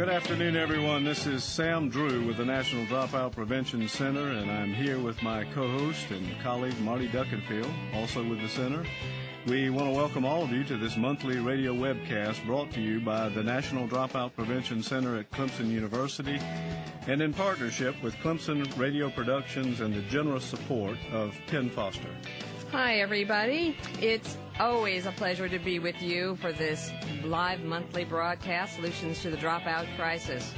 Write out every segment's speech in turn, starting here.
Good afternoon, everyone. This is Sam Drew with the National Dropout Prevention Center, and I'm here with my co-host and colleague, Marty Duckenfield, also with the center. We want to welcome all of you to this monthly radio webcast brought to you by the National Dropout Prevention Center at Clemson University and in partnership with Clemson Radio Productions and the generous support of Penn Foster. Hi, everybody. It's always a pleasure to be with you for this live monthly broadcast, Solutions to the Dropout Crisis.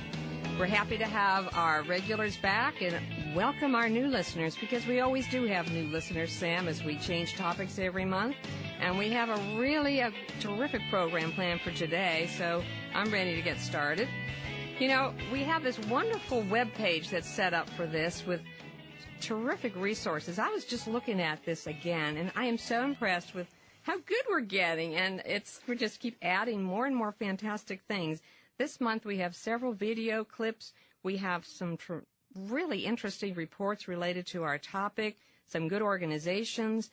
We're happy to have our regulars back and welcome our new listeners, because we always do have new listeners, Sam, as we change topics every month. And we have a terrific program planned for today, so I'm ready to get started. You know, we have this wonderful web page that's set up for this with terrific resources. I was just looking at this again, and I am so impressed with how good we're getting, and we just keep adding more and more fantastic things. This month we have several video clips. We have some really interesting reports related to our topic, some good organizations,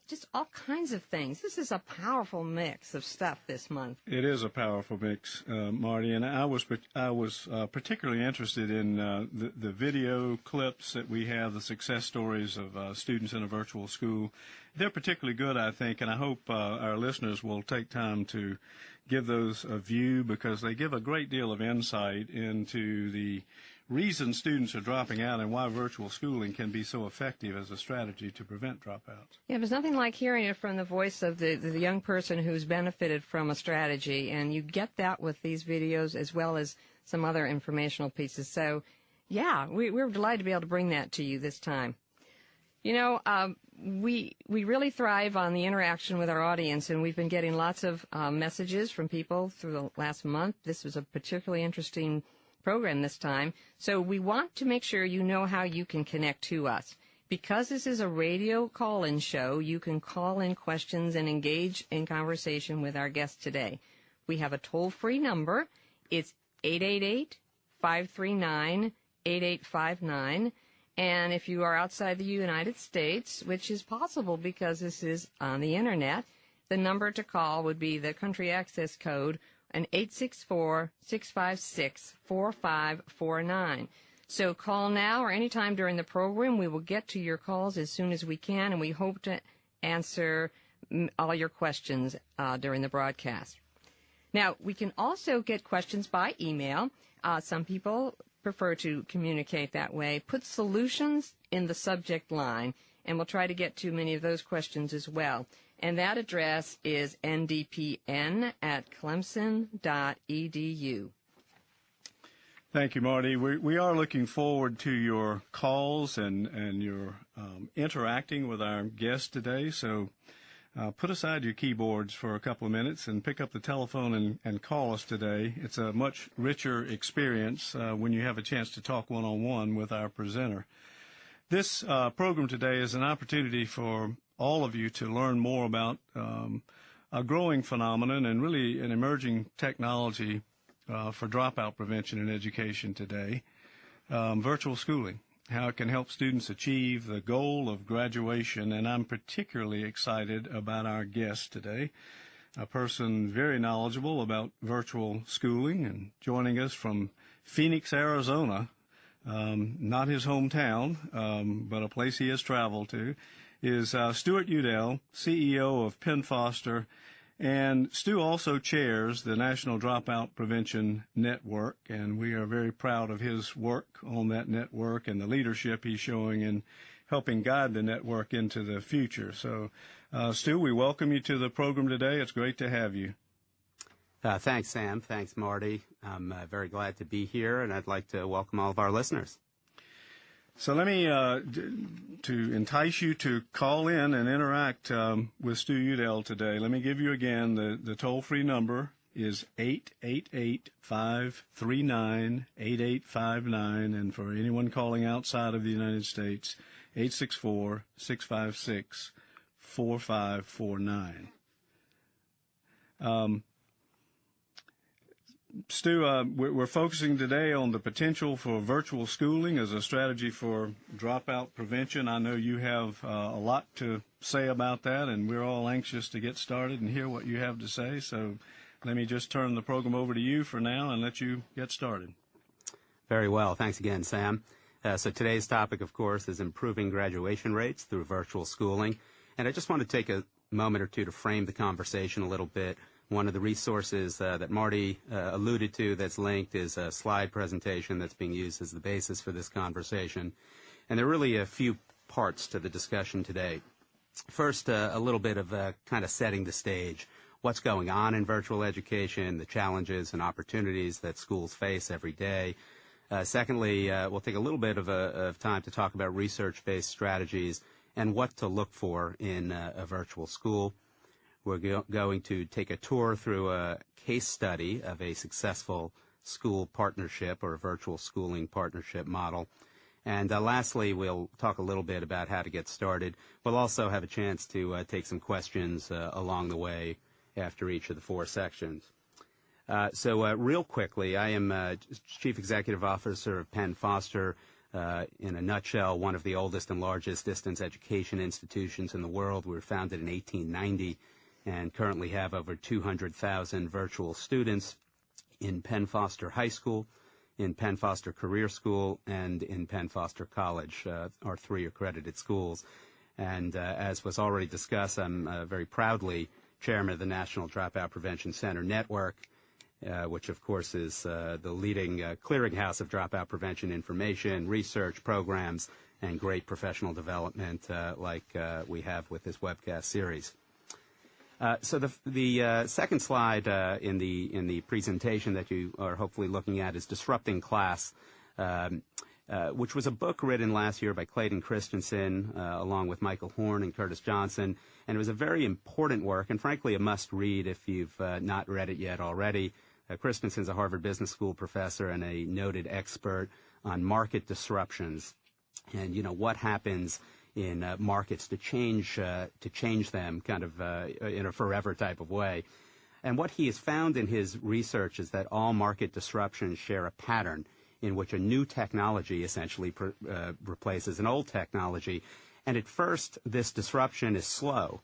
just all kinds of things. This is a powerful mix of stuff this month. It is a powerful mix, Marty, and I was particularly interested in the video clips that we have, the success stories of students in a virtual school. They're particularly good, I think, and I hope our listeners will take time to give those a view, because they give a great deal of insight into the reasons students are dropping out and why virtual schooling can be so effective as a strategy to prevent dropouts. Yeah, there's nothing like hearing it from the voice of the young person who's benefited from a strategy, and you get that with these videos as well as some other informational pieces. So, yeah, we're delighted to be able to bring that to you this time. You know, we really thrive on the interaction with our audience, and we've been getting lots of messages from people through the last month. This was a particularly interesting program this time. So we want to make sure you know how you can connect to us. Because this is a radio call-in show, you can call in questions and engage in conversation with our guest today. We have a toll-free number. It's 888-539-8859. And if you are outside the United States, which is possible because this is on the Internet, the number to call would be the country access code, and 864-656-4549. So call now or anytime during the program. We will get to your calls as soon as we can, and we hope to answer all your questions during the broadcast. Now, we can also get questions by email. Some people prefer to communicate that way. Put solutions in the subject line, and we'll try to get to many of those questions as well. And that address is ndpn@clemson.edu. Thank you, Marty. We are looking forward to your calls and your interacting with our guest today. So put aside your keyboards for a couple of minutes and pick up the telephone and call us today. It's a much richer experience when you have a chance to talk one-on-one with our presenter. This program today is an opportunity for all of you to learn more about a growing phenomenon and really an emerging technology for dropout prevention in education today, virtual schooling, how it can help students achieve the goal of graduation. And I'm particularly excited about our guest today, a person very knowledgeable about virtual schooling, and joining us from Phoenix, Arizona, not his hometown, but a place he has traveled to, is Stuart Udell, CEO of Penn Foster, and Stu also chairs the National Dropout Prevention Network, and we are very proud of his work on that network and the leadership he's showing in helping guide the network into the future. So, Stu, we welcome you to the program today. It's great to have you. Thanks, Sam. Thanks, Marty. I'm very glad to be here, and I'd like to welcome all of our listeners. So let me, to entice you to call in and interact with Stu Udell today, let me give you again the toll-free number is 888-539-8859, and for anyone calling outside of the United States, 864-656-4549. Stu, we're focusing today on the potential for virtual schooling as a strategy for dropout prevention. I know you have a lot to say about that, and we're all anxious to get started and hear what you have to say. So let me just turn the program over to you for now and let you get started. Very well. Thanks again, Sam. So today's topic, of course, is improving graduation rates through virtual schooling. And I just want to take a moment or two to frame the conversation a little bit. One of the resources that Marty alluded to that's linked is a slide presentation that's being used as the basis for this conversation. And there are really a few parts to the discussion today. First, a little bit of kind of setting the stage. What's going on in virtual education, the challenges and opportunities that schools face every day. Secondly, we'll take a little bit of time to talk about research-based strategies and what to look for in a virtual school. We're going to take a tour through a case study of a successful school partnership or a virtual schooling partnership model. And lastly, we'll talk a little bit about how to get started. We'll also have a chance to take some questions along the way after each of the four sections. So real quickly, I am Chief Executive Officer of Penn Foster, in a nutshell, one of the oldest and largest distance education institutions in the world. We were founded in 1890 and currently have over 200,000 virtual students in Penn Foster High School, in Penn Foster Career School, and in Penn Foster College, our three accredited schools. And as was already discussed, I'm very proudly chairman of the National Dropout Prevention Center Network, which, of course, is the leading clearinghouse of dropout prevention information, research programs, and great professional development like we have with this webcast series. So the second slide in the presentation that you are hopefully looking at is Disrupting Class, which was a book written last year by Clayton Christensen along with Michael Horn and Curtis Johnson. And it was a very important work and, frankly, a must-read if you've not read it yet already. Christensen's a Harvard Business School professor and a noted expert on market disruptions and, you know, what happens in markets to change them kind of in a forever type of way. And what he has found in his research is that all market disruptions share a pattern in which a new technology essentially replaces an old technology. And at first, this disruption is slow.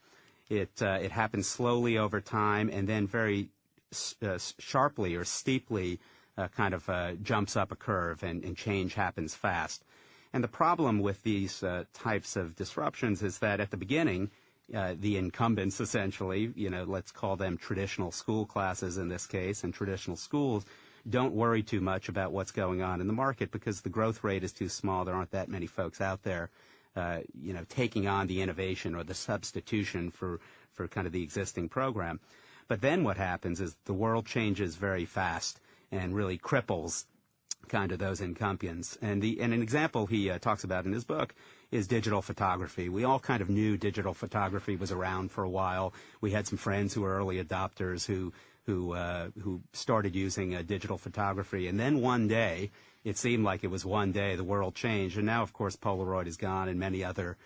It happens slowly over time and then very sharply or steeply kind of jumps up a curve and change happens fast. And the problem with these types of disruptions is that at the beginning, the incumbents essentially, you know, let's call them traditional school classes in this case, and traditional schools don't worry too much about what's going on in the market because the growth rate is too small. There aren't that many folks out there, you know, taking on the innovation or the substitution for kind of the existing program. But then what happens is the world changes very fast and really cripples kind of those incumbents. And an example he talks about in his book is digital photography. We all kind of knew digital photography was around for a while. We had some friends who were early adopters who started using digital photography. And then one day, it seemed like it was one day, the world changed. And now, of course, Polaroid is gone and many other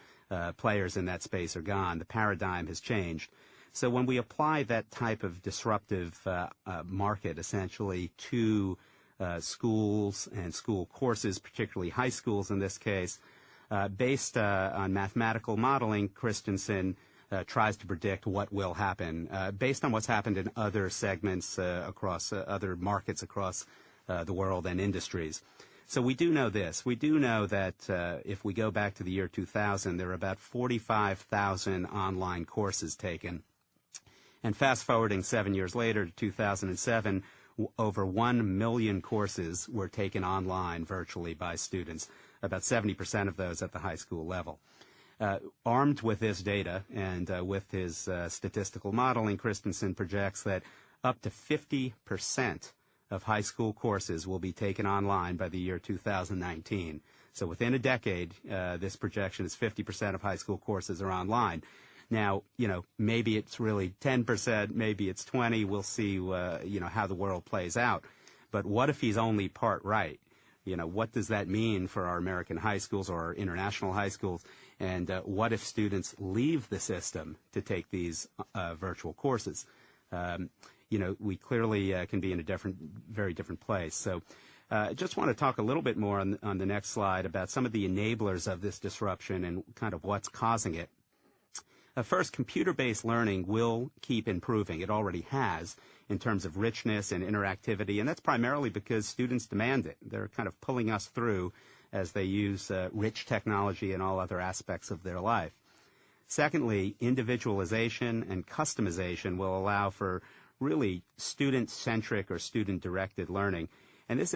players in that space are gone. The paradigm has changed. So when we apply that type of disruptive market essentially to schools and school courses, particularly high schools in this case, based on mathematical modeling, Christensen tries to predict what will happen based on what's happened in other segments across other markets across the world and industries. So we do know this. We do know that if we go back to the year 2000, there are about 45,000 online courses taken. And fast forwarding 7 years later to 2007, over 1 million courses were taken online virtually by students, about 70% of those at the high school level. Armed with this data and with his statistical modeling, Christensen projects that up to 50% of high school courses will be taken online by the year 2019. So within a decade, this projection is 50% of high school courses are online. Now, you know, maybe it's really 10%, maybe it's 20. We'll see, you know, how the world plays out. But what if he's only part right? You know, what does that mean for our American high schools or our international high schools? And what if students leave the system to take these virtual courses? You know, we clearly can be in a very different place. So I just want to talk a little bit more on the next slide about some of the enablers of this disruption and kind of what's causing it. First, computer-based learning will keep improving. It already has in terms of richness and interactivity, and that's primarily because students demand it. They're kind of pulling us through as they use rich technology in all other aspects of their life. Secondly, individualization and customization will allow for really student-centric or student-directed learning. And this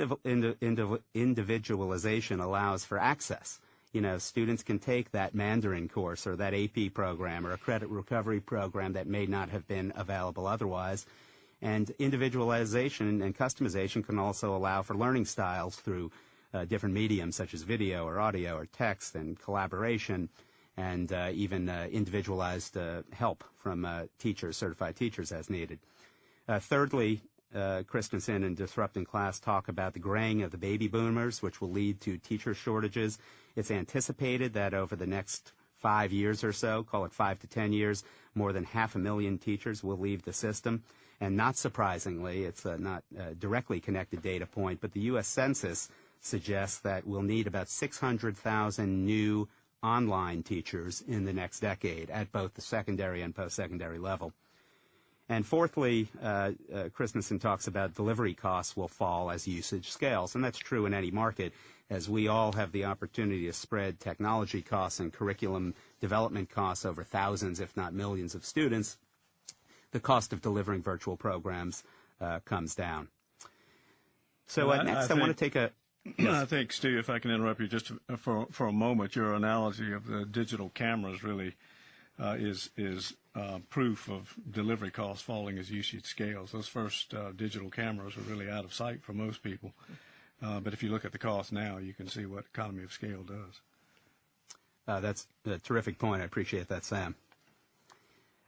individualization allows for access. You know, students can take that Mandarin course or that AP program or a credit recovery program that may not have been available otherwise. And individualization and customization can also allow for learning styles through different mediums such as video or audio or text and collaboration and even individualized help from teachers, certified teachers as needed. Thirdly, Christensen and Disrupting Class talk about the graying of the baby boomers, which will lead to teacher shortages. It's anticipated that over the next 5 years or so, call it 5 to 10 years, more than 500,000 teachers will leave the system. And not surprisingly, it's not a directly connected data point, but the U.S. Census suggests that we'll need about 600,000 new online teachers in the next decade at both the secondary and post-secondary level. And fourthly, Christensen talks about delivery costs will fall as usage scales, and that's true in any market, as we all have the opportunity to spread technology costs and curriculum development costs over thousands, if not millions of students. The cost of delivering virtual programs comes down. So next I want to take a... Yes. I think, Stu, if I can interrupt you just for a moment, your analogy of the digital cameras really is proof of delivery costs falling as usage scales. Those first digital cameras were really out of sight for most people. But if you look at the cost now, you can see what economy of scale does. That's a terrific point. I appreciate that, Sam.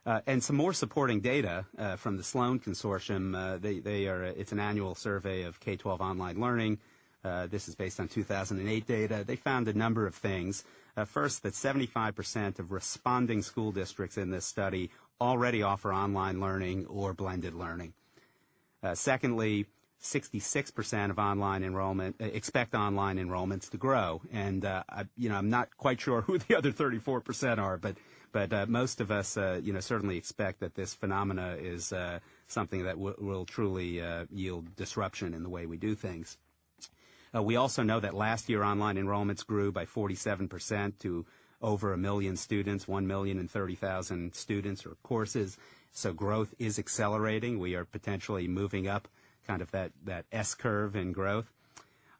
And some more supporting data from the Sloan Consortium. It's an annual survey of K-12 online learning. This is based on 2008 data. They found a number of things. First, that 75% of responding school districts in this study already offer online learning or blended learning. Secondly, 66% of online enrollment expect online enrollments to grow, and I'm not quite sure who the other 34% are, but most of us certainly expect that this phenomena is something that will truly yield disruption in the way we do things. We also know that last year online enrollments grew by 47% to over 1 million students, 1,030,000 students or courses. So growth is accelerating. We are potentially moving up kind of that S-curve in growth.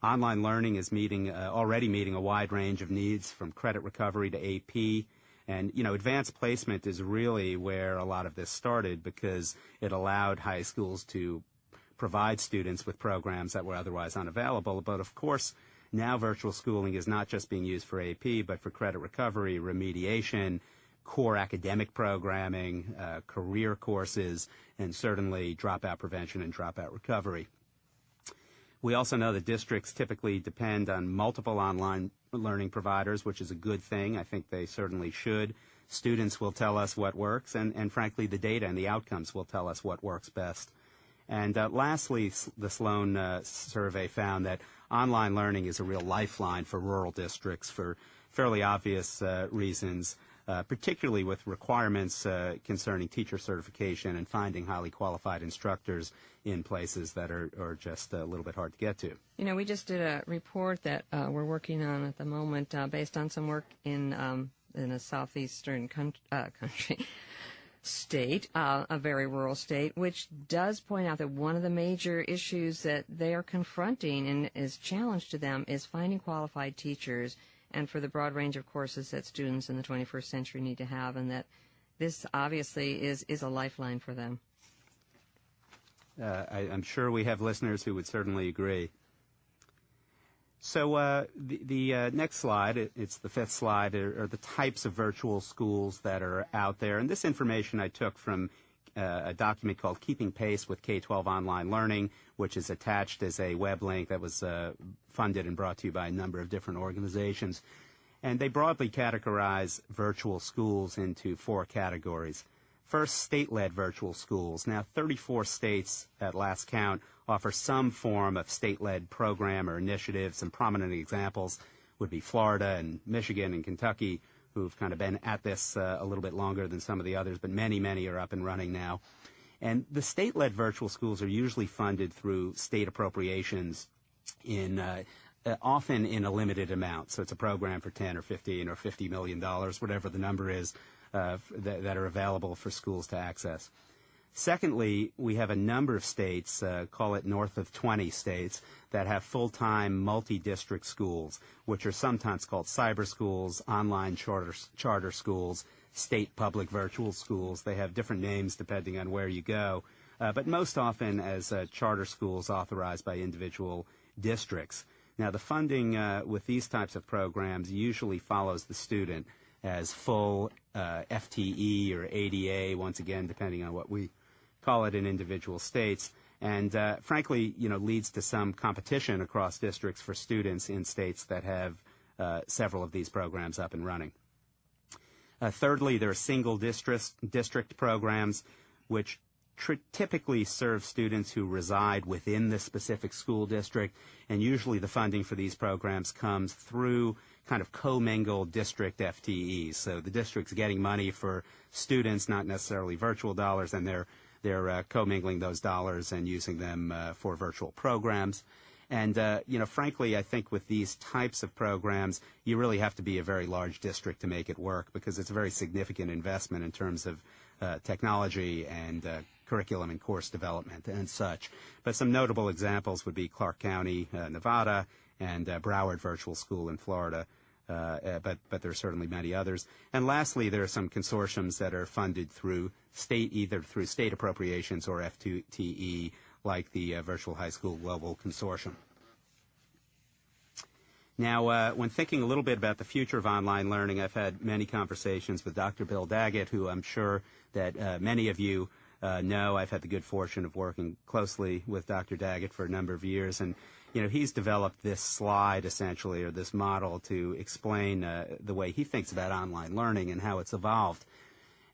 Online learning is already meeting a wide range of needs from credit recovery to AP. And, advanced placement is really where a lot of this started because it allowed high schools to provide students with programs that were otherwise unavailable. But, of course, now virtual schooling is not just being used for AP, but for credit recovery, remediation, core academic programming, career courses, and certainly dropout prevention and dropout recovery. We also know that districts typically depend on multiple online learning providers, which is a good thing. I think they certainly should. Students will tell us what works, and frankly, the data and the outcomes will tell us what works best. And lastly, the Sloan survey found that online learning is a real lifeline for rural districts for fairly obvious reasons, particularly with requirements concerning teacher certification and finding highly qualified instructors in places that are just a little bit hard to get to. We just did a report that we're working on at the moment based on some work in a southeastern country. State, a very rural state, which does point out that one of the major issues that they are confronting and is challenged to them is finding qualified teachers and for the broad range of courses that students in the 21st century need to have, and that this obviously is a lifeline for them. I'm sure we have listeners who would certainly agree. So the next slide, it's the fifth slide, are the types of virtual schools that are out there. And this information I took from a document called Keeping Pace with K-12 Online Learning, which is attached as a web link that was funded and brought to you by a number of different organizations. And they broadly categorize virtual schools into 4 categories. First, state-led virtual schools. Now, 34 states at last count offer some form of state-led program or initiative. Some prominent examples would be Florida and Michigan and Kentucky, who've kind of been at this a little bit longer than some of the others, but many are up and running now. And the state-led virtual schools are usually funded through state appropriations in often in a limited amount. So it's a program for 10 or 15 or $50 million, whatever the number is that are available for schools to access. Secondly, we have a number of states, call it north of 20 states, that have full-time multi-district schools, which are sometimes called cyber schools, online charter schools, state public virtual schools. They have different names depending on where you go, but most often as charter schools authorized by individual districts. Now, the funding with these types of programs usually follows the student as full FTE or ADA, once again, depending on what we call it in individual states, and frankly, leads to some competition across districts for students in states that have several of these programs up and running. Thirdly, there are single district programs, which typically serve students who reside within the specific school district, and usually the funding for these programs comes through kind of commingled district FTEs. So the district's getting money for students, not necessarily virtual dollars, and they're commingling those dollars and using them for virtual programs. And, frankly, I think with these types of programs, you really have to be a very large district to make it work because it's a very significant investment in terms of technology and curriculum and course development and such. But some notable examples would be Clark County, Nevada, and Broward Virtual School in Florida. But there are certainly many others. And lastly, there are some consortiums that are funded through either through state appropriations or FTE, like the Virtual High School Global Consortium. Now, when thinking a little bit about the future of online learning, I've had many conversations with Dr. Bill Daggett, who I'm sure that many of you know. I've had the good fortune of working closely with Dr. Daggett for a number of years, and he's developed this slide, essentially, or this model to explain the way he thinks about online learning and how it's evolved.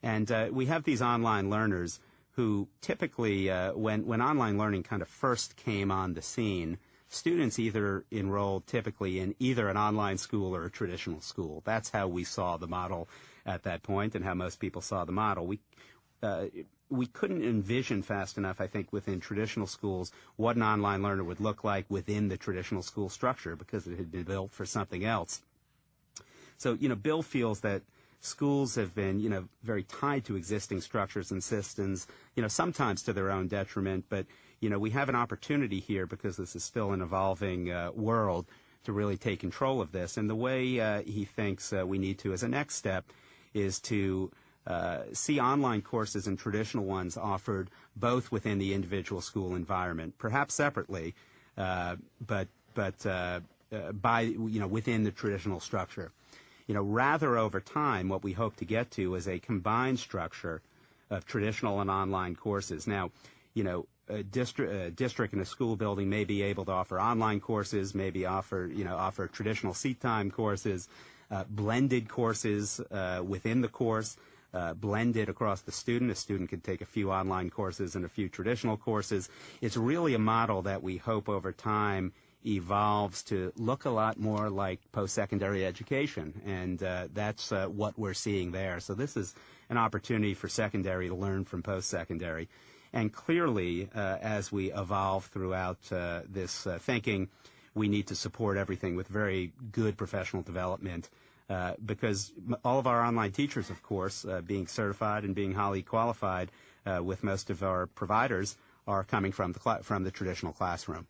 And we have these online learners who typically, when online learning kind of first came on the scene, students either enrolled typically in either an online school or a traditional school. That's how we saw the model at that point and how most people saw the model. We couldn't envision fast enough, I think, within traditional schools what an online learner would look like within the traditional school structure because it had been built for something else. So, Bill feels that schools have been, very tied to existing structures and systems, sometimes to their own detriment, but, we have an opportunity here because this is still an evolving world to really take control of this. And the way he thinks we need to, as a next step, is to see online courses and traditional ones offered both within the individual school environment, perhaps separately, but within the traditional structure. Rather over time, what we hope to get to is a combined structure of traditional and online courses. Now, a district in a school building may be able to offer online courses, maybe offer traditional seat time courses, blended courses within the course, blended across the student. A student could take a few online courses and a few traditional courses. It's really a model that we hope over time evolves to look a lot more like post-secondary education, and that's what we're seeing there. So this is an opportunity for secondary to learn from post-secondary. And clearly, as we evolve throughout this thinking, we need to support everything with very good professional development because all of our online teachers, of course, being certified and being highly qualified with most of our providers, are coming from the traditional classroom.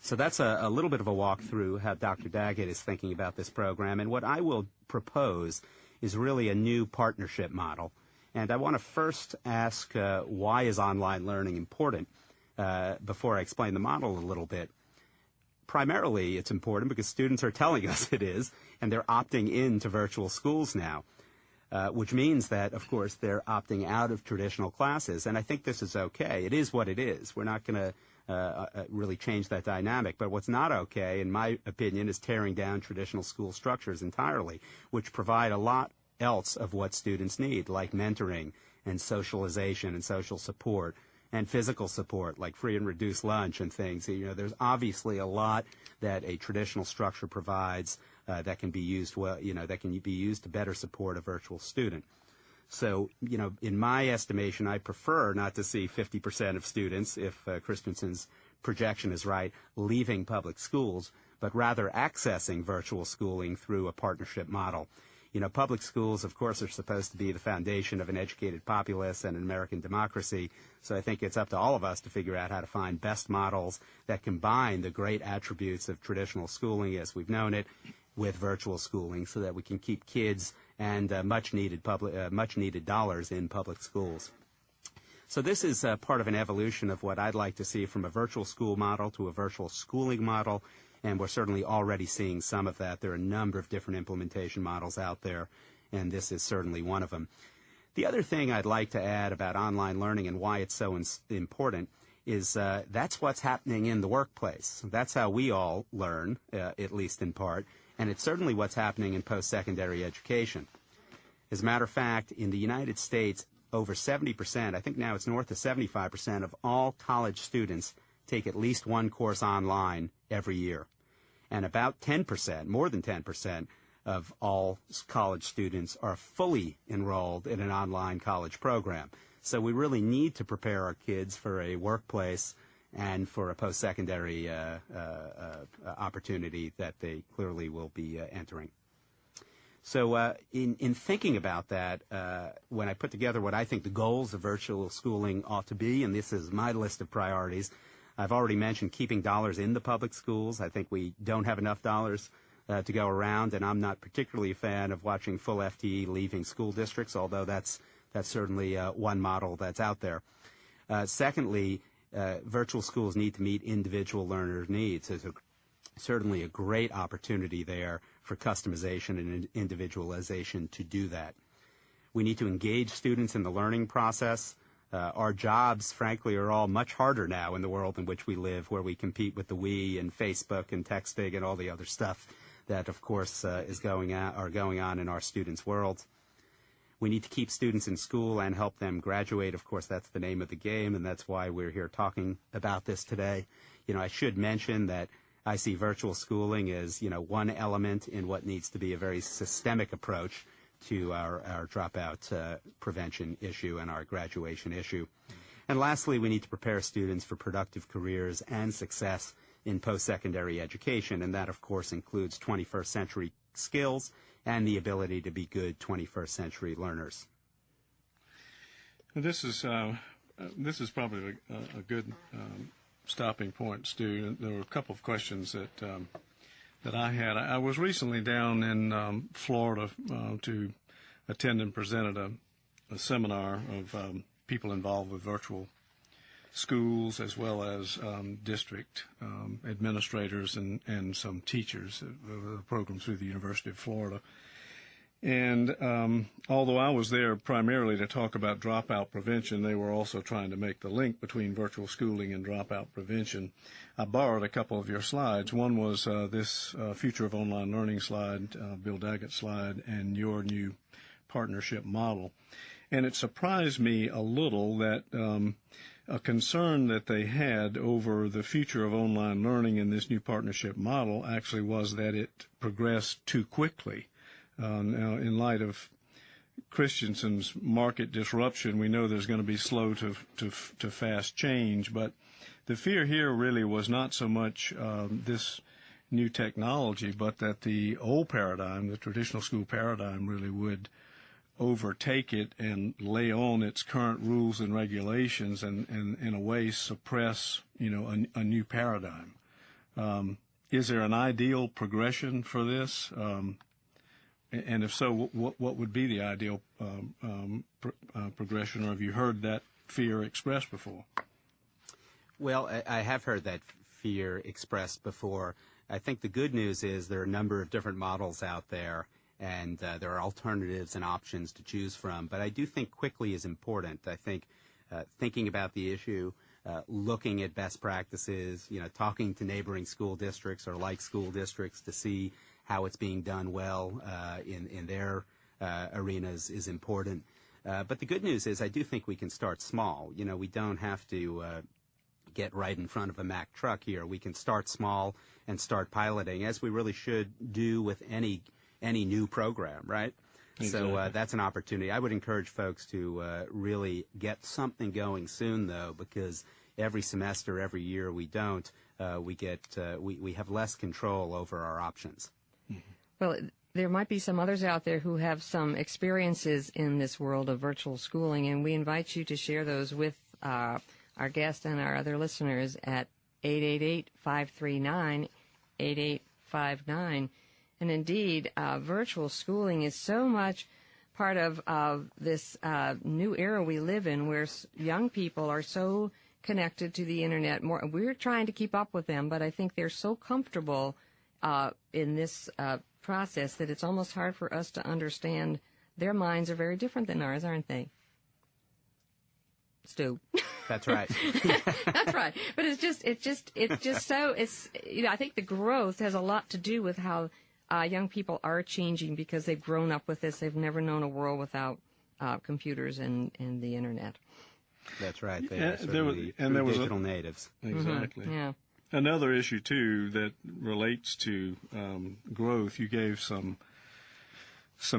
So that's a little bit of a walk through how Dr. Daggett is thinking about this program. And what I will propose is really a new partnership model. And I want to first ask why is online learning important before I explain the model a little bit. Primarily, it's important because students are telling us it is, and they're opting into virtual schools now, which means that, of course, they're opting out of traditional classes. And I think this is okay. It is what it is. We're not going to really change that dynamic. But what's not okay, in my opinion, is tearing down traditional school structures entirely, which provide a lot else of what students need, like mentoring and socialization and social support and physical support, like free and reduced lunch and things. There's obviously a lot that a traditional structure provides that can be used well, that can be used to better support a virtual student. So, in my estimation, I prefer not to see 50% of students, if Christensen's projection is right, leaving public schools, but rather accessing virtual schooling through a partnership model. Public schools, of course, are supposed to be the foundation of an educated populace and an American democracy, so I think it's up to all of us to figure out how to find best models that combine the great attributes of traditional schooling as we've known it with virtual schooling so that we can keep kids and much needed dollars in public schools. So this is part of an evolution of what I'd like to see from a virtual school model to a virtual schooling model, and we're certainly already seeing some of that. There are a number of different implementation models out there, and this is certainly one of them. The other thing I'd like to add about online learning and why it's so important is that's what's happening in the workplace. That's how we all learn, at least in part, and it's certainly what's happening in post-secondary education. As a matter of fact, in the United States, over 70%, I think now it's north of 75% of all college students take at least one course online every year. And about 10%, more than 10%, of all college students are fully enrolled in an online college program. So we really need to prepare our kids for a workplace and for a post-secondary opportunity that they clearly will be entering. So in thinking about that, when I put together what I think the goals of virtual schooling ought to be, and this is my list of priorities, I've already mentioned keeping dollars in the public schools. I think we don't have enough dollars to go around, and I'm not particularly a fan of watching full FTE leaving school districts, although that's certainly one model that's out there. Secondly, virtual schools need to meet individual learners' needs. There's certainly a great opportunity there for customization and individualization to do that. We need to engage students in the learning process. Our jobs, frankly, are all much harder now in the world in which we live, where we compete with the Wii and Facebook and texting and all the other stuff that, of course, is going on in our students' world. We need to keep students in school and help them graduate. Of course, that's the name of the game, and that's why we're here talking about this today. I should mention that I see virtual schooling as, one element in what needs to be a very systemic approach to our dropout prevention issue and our graduation issue. And lastly, we need to prepare students for productive careers and success in post-secondary education, and that, of course, includes 21st century skills and the ability to be good 21st century learners. This is probably a good stopping point, Stu. There were a couple of questions that I had. I was recently down in Florida to attend and present at a seminar of people involved with virtual schools as well as district administrators and some teachers of the program through the University of Florida. And although I was there primarily to talk about dropout prevention, they were also trying to make the link between virtual schooling and dropout prevention. I borrowed a couple of your slides. One was this Future of Online Learning slide, Bill Daggett's slide, and your new partnership model. And it surprised me a little that a concern that they had over the future of online learning in this new partnership model actually was that it progressed too quickly. Now, in light of Christensen's market disruption, we know there's going to be slow to fast change, but the fear here really was not so much this new technology, but that the old paradigm, the traditional school paradigm, really would overtake it and lay on its current rules and regulations and in a way suppress, a new paradigm. Is there an ideal progression for this? And if so, what would be the ideal progression, or have you heard that fear expressed before? Well, I have heard that fear expressed before. I think the good news is there are a number of different models out there, and there are alternatives and options to choose from. But I do think quickly is important. I think thinking about the issue, looking at best practices, talking to neighboring school districts or like school districts to see how it's being done well in their arenas is important. But the good news is I do think we can start small. We don't have to get right in front of a Mack truck here. We can start small and start piloting, as we really should do with any new program, right? Exactly. So that's an opportunity. I would encourage folks to really get something going soon, though, because every semester, every year we don't, we have less control over our options. Well, there might be some others out there who have some experiences in this world of virtual schooling, and we invite you to share those with our guest and our other listeners at 888-539-8859. And indeed, virtual schooling is so much part of this new era we live in, where young people are so connected to the internet. We're trying to keep up with them, but I think they're so comfortable in this process that it's almost hard for us to understand. Their minds are very different than ours, aren't they? Stu. That's right. That's right. But it's just so, I think the growth has a lot to do with how young people are changing, because they've grown up with this. They've never known a world without computers and the internet. That's right. They are digital natives. Exactly. Mm-hmm. Yeah. Another issue, too, that relates to growth, you gave some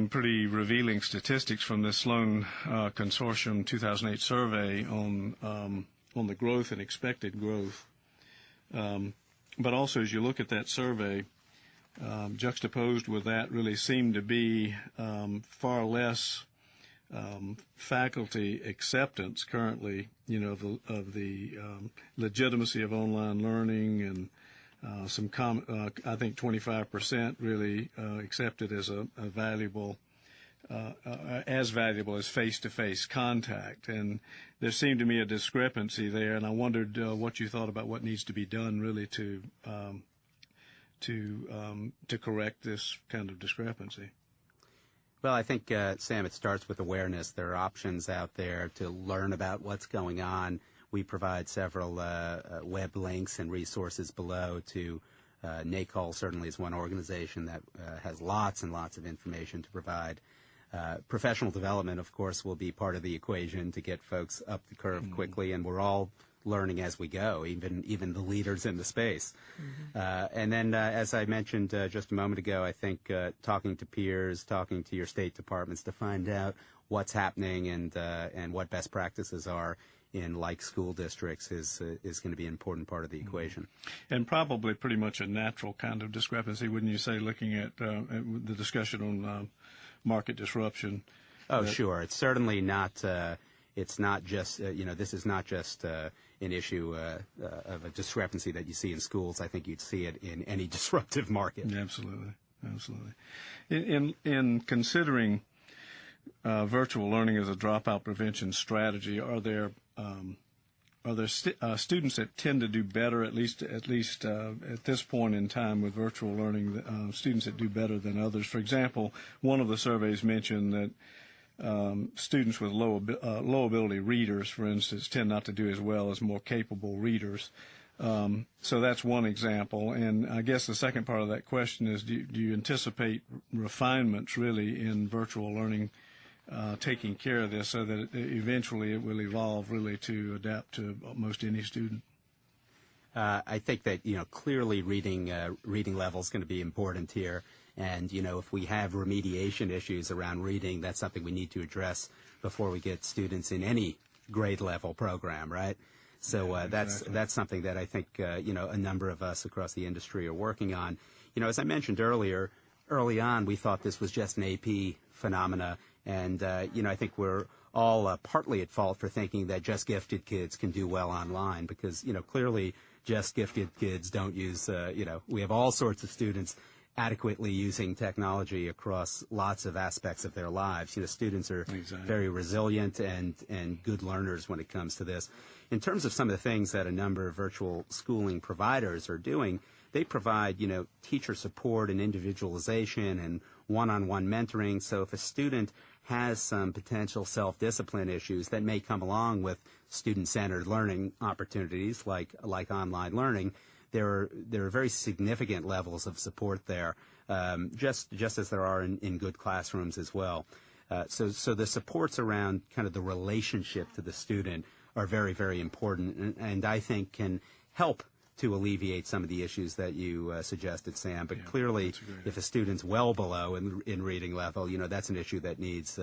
pretty revealing statistics from the Sloan Consortium 2008 survey on the growth and expected growth. But also, as you look at that survey, juxtaposed with that really seemed to be far less faculty acceptance currently, of the legitimacy of online learning, and I think 25% really accept it as a valuable, as valuable as face-to-face contact. And there seemed to me a discrepancy there, and I wondered what you thought about what needs to be done really to correct this kind of discrepancy. Well, I think, Sam, it starts with awareness. There are options out there to learn about what's going on. We provide several web links and resources below to NACOL. Certainly is one organization that has lots and lots of information to provide. Professional development, of course, will be part of the equation to get folks up the curve quickly, and we're all learning as we go, even the leaders in the space. And then, as I mentioned just a moment ago, I think talking to peers, talking to your state departments to find out what's happening and what best practices are in like school districts is going to be an important part of the equation. And probably pretty much a natural kind of discrepancy, wouldn't you say, looking at the discussion on market disruption? Oh, sure. It's certainly not. It's not just, this is not just an issue of a discrepancy that you see in schools. I think you'd see it in any disruptive market. Yeah, absolutely. Absolutely. In considering virtual learning as a dropout prevention strategy, are there students that tend to do better, at least at this point in time with virtual learning, students that do better than others? For example, one of the surveys mentioned that students with low ability readers, for instance, tend not to do as well as more capable readers. So that's one example. And I guess the second part of that question is, do you anticipate refinements really in virtual learning taking care of this, so that eventually it will evolve really to adapt to almost any student? I think that, clearly reading level is going to be important here. And, if we have remediation issues around reading, that's something we need to address before we get students in any grade level program, right? So that's something that I think, a number of us across the industry are working on. As I mentioned earlier, early on we thought this was just an AP phenomena. And, I think we're all partly at fault for thinking that just gifted kids can do well online, because, clearly just gifted kids don't use, we have all sorts of students adequately using technology across lots of aspects of their lives. Students are very resilient and good learners when it comes to this. In terms of some of the things that a number of virtual schooling providers are doing, they provide, teacher support and individualization and one-on-one mentoring. So if a student has some potential self-discipline issues that may come along with student-centered learning opportunities like online learning, there are very significant levels of support there, just as there are in good classrooms as well. So the supports around kind of the relationship to the student are very, very important, and I think can help to alleviate some of the issues that you suggested, Sam. But clearly, if a student's well below in reading level, that's an issue that needs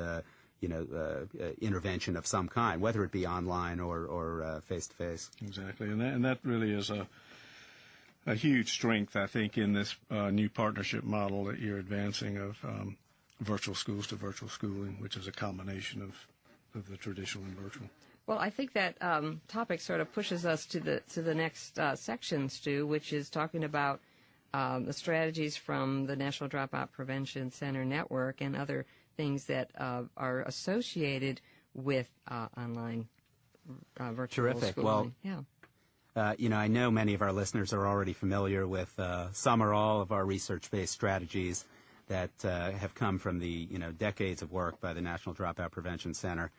intervention of some kind, whether it be online or face-to-face. Exactly, and that really is a huge strength, I think, in this new partnership model that you're advancing of virtual schools to virtual schooling, which is a combination of the traditional and virtual. Well, I think that topic sort of pushes us to the next section, Stu, which is talking about the strategies from the National Dropout Prevention Center Network and other things that are associated with online virtual Terrific. schooling. Well, I know many of our listeners are already familiar with some or all of our research-based strategies that have come from the decades of work by the National Dropout Prevention Center.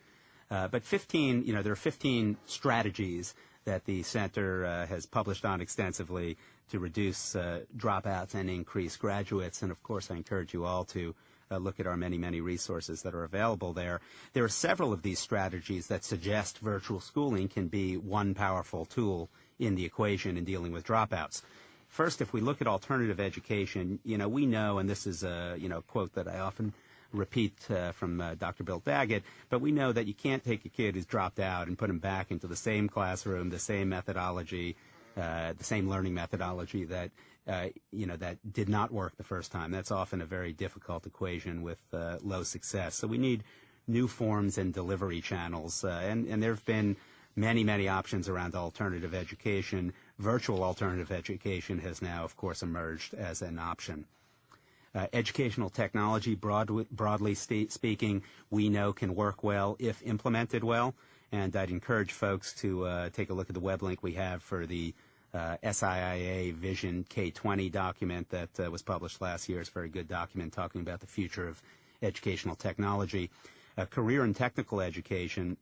But there are 15 strategies that the center has published on extensively to reduce dropouts and increase graduates. And of course, I encourage you all to look at our many, many resources that are available there. There are several of these strategies that suggest virtual schooling can be one powerful tool in the equation in dealing with dropouts. First, if we look at alternative education, we know, and this is a quote that I often repeat from Dr. Bill Daggett, but we know that you can't take a kid who's dropped out and put him back into the same classroom, the same methodology, the same learning methodology that that did not work the first time. That's often a very difficult equation with low success. So we need new forms and delivery channels, and there have been many, many options around alternative education. Virtual alternative education has now, of course, emerged as an option. Educational technology, broadly speaking, we know can work well if implemented well, and I'd encourage folks to take a look at the web link we have for the SIIA Vision K20 document that was published last year. It's a very good document talking about the future of educational technology. Career and technical education,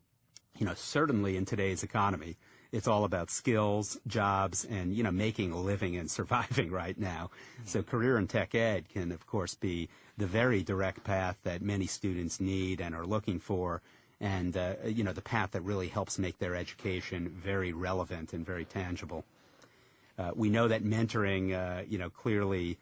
certainly in today's economy, it's all about skills, jobs, and, making a living and surviving right now. So career and tech ed can, of course, be the very direct path that many students need and are looking for, and, the path that really helps make their education very relevant and very tangible. We know that mentoring, clearly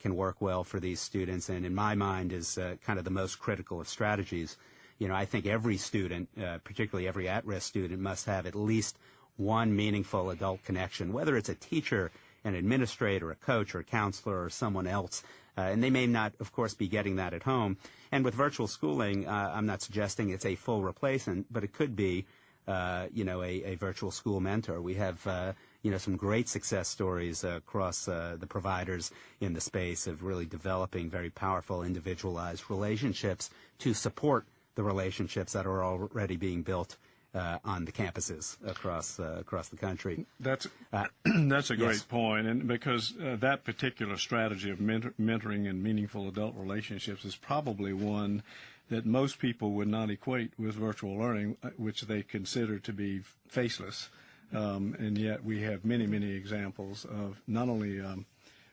can work well for these students, and in my mind is kind of the most critical of strategies. I think every student, particularly every at-risk student, must have at least one meaningful adult connection, whether it's a teacher, an administrator, a coach, or a counselor, or someone else. And they may not, of course, be getting that at home. And with virtual schooling, I'm not suggesting it's a full replacement, but it could be, a virtual school mentor. We have, some great success stories across the providers in the space of really developing very powerful individualized relationships to support the relationships that are already being built on the campuses across the country. That's a great point, and because that particular strategy of mentoring and meaningful adult relationships is probably one that most people would not equate with virtual learning, which they consider to be faceless, and yet we have many, many examples of not only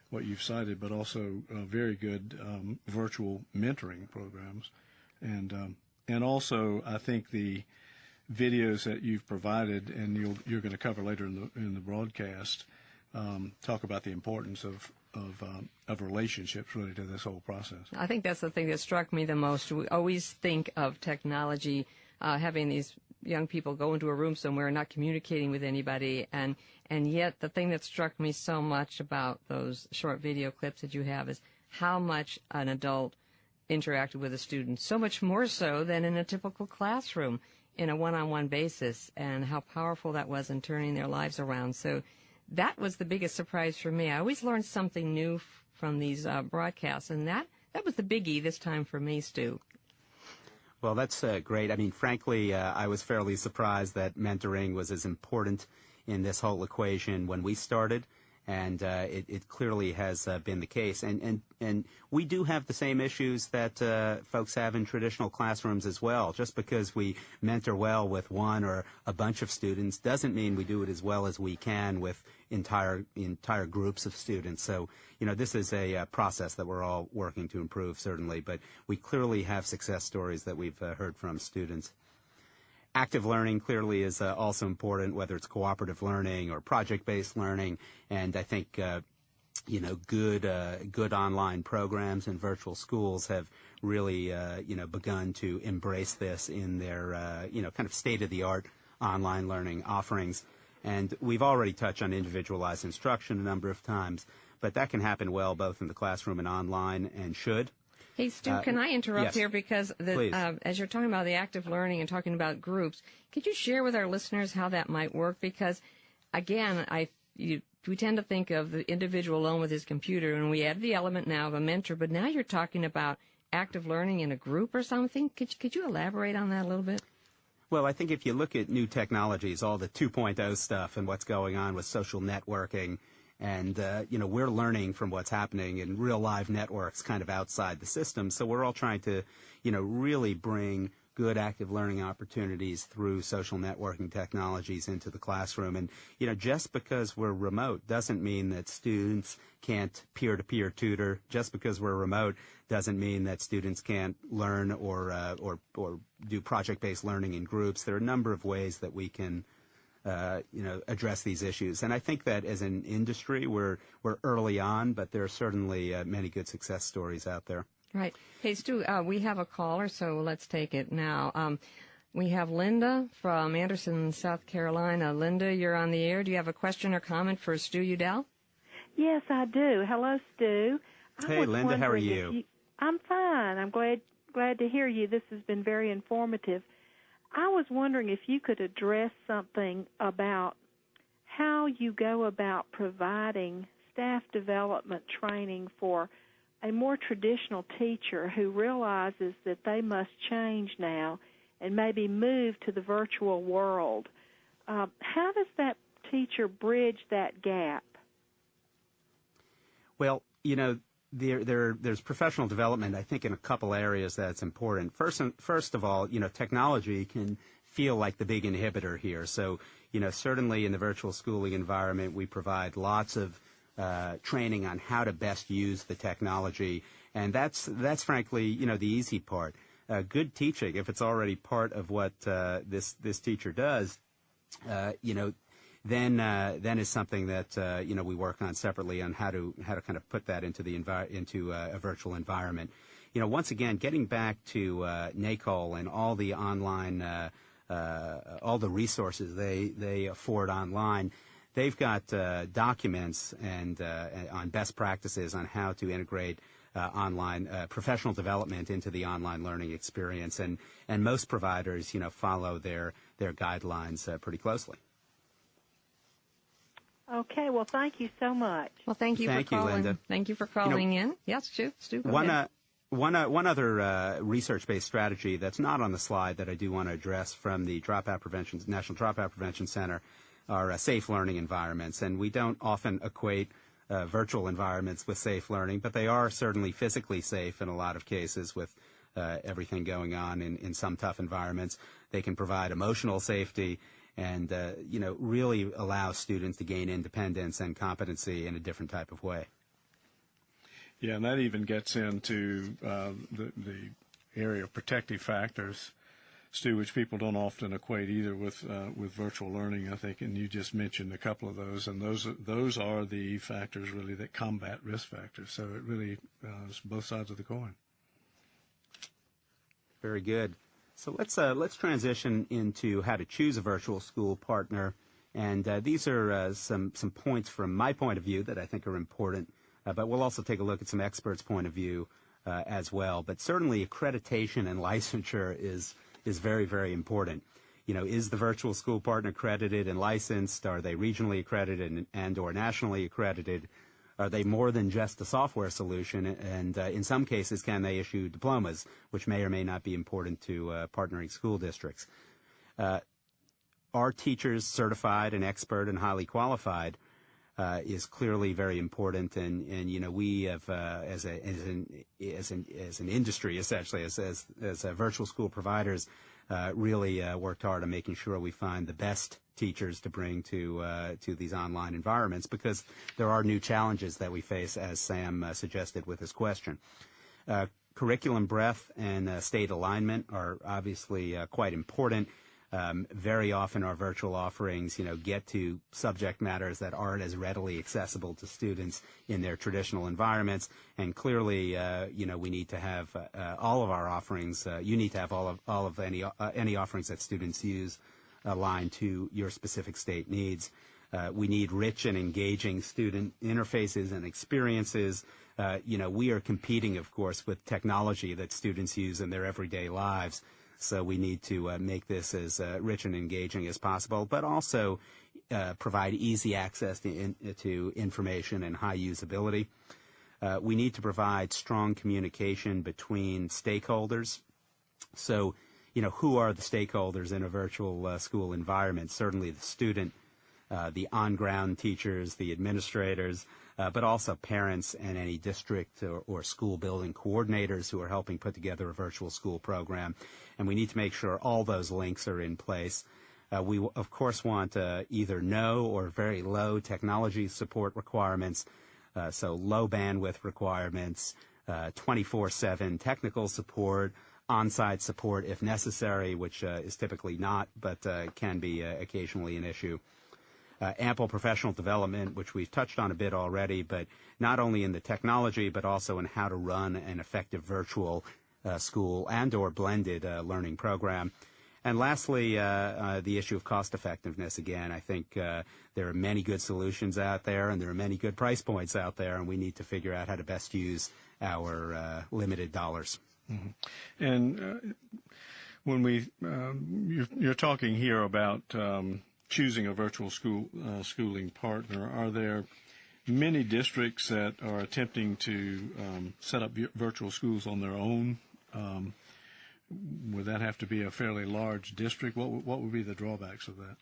what you've cited, but also very good virtual mentoring programs, and also I think the videos that you've provided, and you're going to cover later in the broadcast, talk about the importance of relationships really to this whole process. I think that's the thing that struck me the most. We always think of technology, having these young people go into a room somewhere and not communicating with anybody, and yet the thing that struck me so much about those short video clips that you have is how much an adult interacted with a student, so much more so than in a typical classroom, in a one-on-one basis, and how powerful that was in turning their lives around. So that was the biggest surprise for me. I always learned something new from these broadcasts, and that was the biggie this time for me, Stu. Well, that's great. I mean, frankly, I was fairly surprised that mentoring was as important in this whole equation when we started, and it clearly has been the case. And we do have the same issues that folks have in traditional classrooms as well. Just because we mentor well with one or a bunch of students doesn't mean we do it as well as we can with entire groups of students. So, this is a process that we're all working to improve, certainly, but we clearly have success stories that we've heard from students. Active learning clearly is also important, whether it's cooperative learning or project-based learning, and I think good online programs and virtual schools have really begun to embrace this in their kind of state-of-the-art online learning offerings. And we've already touched on individualized instruction a number of times, but that can happen well both in the classroom and online, and should. Hey, Stu, can I interrupt yes. here? Because as you're talking about the active learning and talking about groups, could you share with our listeners how that might work? Because, again, we tend to think of the individual alone with his computer, and we add the element now of a mentor, but now you're talking about active learning in a group or something. Could you elaborate on that a little bit? Well, I think if you look at new technologies, all the 2.0 stuff and what's going on with social networking, and, we're learning from what's happening in real live networks kind of outside the system. So we're all trying to, really bring good active learning opportunities through social networking technologies into the classroom. And, just because we're remote doesn't mean that students can't peer-to-peer tutor. Just because we're remote doesn't mean that students can't learn or do project-based learning in groups. There are a number of ways that we can address these issues. And I think that as an industry, we're early on, but there are certainly many good success stories out there. Right. Hey, Stu, we have a caller, so let's take it now. We have Linda from Anderson, South Carolina. Linda, you're on the air. Do you have a question or comment for Stu Udell? Yes, I do. Hello, Stu. Hey, Linda, how are you? I'm fine. I'm glad to hear you. This has been very informative. I was wondering if you could address something about how you go about providing staff development training for a more traditional teacher who realizes that they must change now and maybe move to the virtual world. How does that teacher bridge that gap? Well, there's professional development, I think, in a couple areas that's important. First of all, technology can feel like the big inhibitor here. So, certainly in the virtual schooling environment, we provide lots of training on how to best use the technology, and that's frankly, the easy part. Good teaching, if it's already part of what this teacher does, then is something that we work on separately on how to kind of put that into a virtual environment. Once again, getting back to NACOL and all the online all the resources they afford online. They've got documents and on best practices on how to integrate online professional development into the online learning experience, and most providers follow their guidelines pretty closely. Okay, well, thank you so much. Well, thank you for calling. Linda. Thank you for calling in. Yes, Stu. One other research-based strategy that's not on the slide that I do want to address from the National Dropout Prevention Center are safe learning environments. And we don't often equate virtual environments with safe learning, but they are certainly physically safe in a lot of cases with everything going on in some tough environments. They can provide emotional safety and, really allow students to gain independence and competency in a different type of way. Yeah, and that even gets into the area of protective factors, Stu, which people don't often equate either with virtual learning, I think, and you just mentioned a couple of those, and those are the factors really that combat risk factors. So it really is both sides of the coin. Very good. So let's transition into how to choose a virtual school partner, and these are some points from my point of view that I think are important. But we'll also take a look at some experts' point of view as well. But certainly accreditation and licensure is very, very important. Is the virtual school partner accredited and licensed? Are they regionally accredited and or nationally accredited? Are they more than just a software solution? And in some cases, can they issue diplomas, which may or may not be important to partnering school districts? Are teachers certified and expert and highly qualified? Is clearly very important, and we have as an industry, essentially as virtual school providers, really worked hard on making sure we find the best teachers to bring to these online environments, because there are new challenges that we face, as Sam suggested with his question. Curriculum breadth and state alignment are obviously quite important. Very often our virtual offerings, get to subject matters that aren't as readily accessible to students in their traditional environments. And clearly, we need to have all of our offerings. You need to have all of any offerings that students use aligned to your specific state needs. We need rich and engaging student interfaces and experiences. We are competing, of course, with technology that students use in their everyday lives. So we need to make this as rich and engaging as possible, but also provide easy access to information and high usability. We need to provide strong communication between stakeholders. So, who are the stakeholders in a virtual school environment? Certainly the student, the on-ground teachers, the administrators, but also parents and any district or school building coordinators who are helping put together a virtual school program. And we need to make sure all those links are in place. We, of course, want either no or very low technology support requirements, so low bandwidth requirements, 24/7 technical support, on-site support if necessary, which is typically not, but can be occasionally an issue. Ample professional development, which we've touched on a bit already, but not only in the technology, but also in how to run an effective virtual school and or blended learning program. And lastly, the issue of cost effectiveness. Again, I think there are many good solutions out there, and there are many good price points out there, and we need to figure out how to best use our limited dollars. Mm-hmm. And when you're talking here about choosing a virtual schooling partner, are there many districts that are attempting to set up virtual schools on their own? Would that have to be a fairly large district? What would be the drawbacks of that?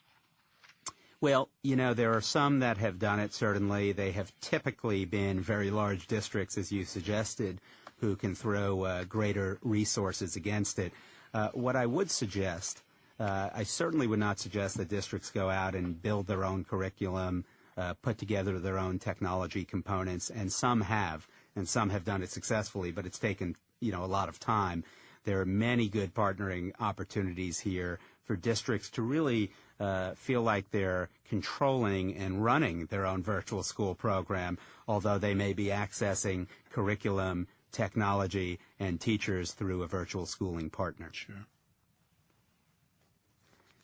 Well, there are some that have done it, certainly. They have typically been very large districts, as you suggested, who can throw greater resources against it. What I would suggest, I certainly would not suggest that districts go out and build their own curriculum, put together their own technology components, and some have done it successfully, but it's taken, a lot of time. There are many good partnering opportunities here for districts to really feel like they're controlling and running their own virtual school program, although they may be accessing curriculum, technology, and teachers through a virtual schooling partner. Sure.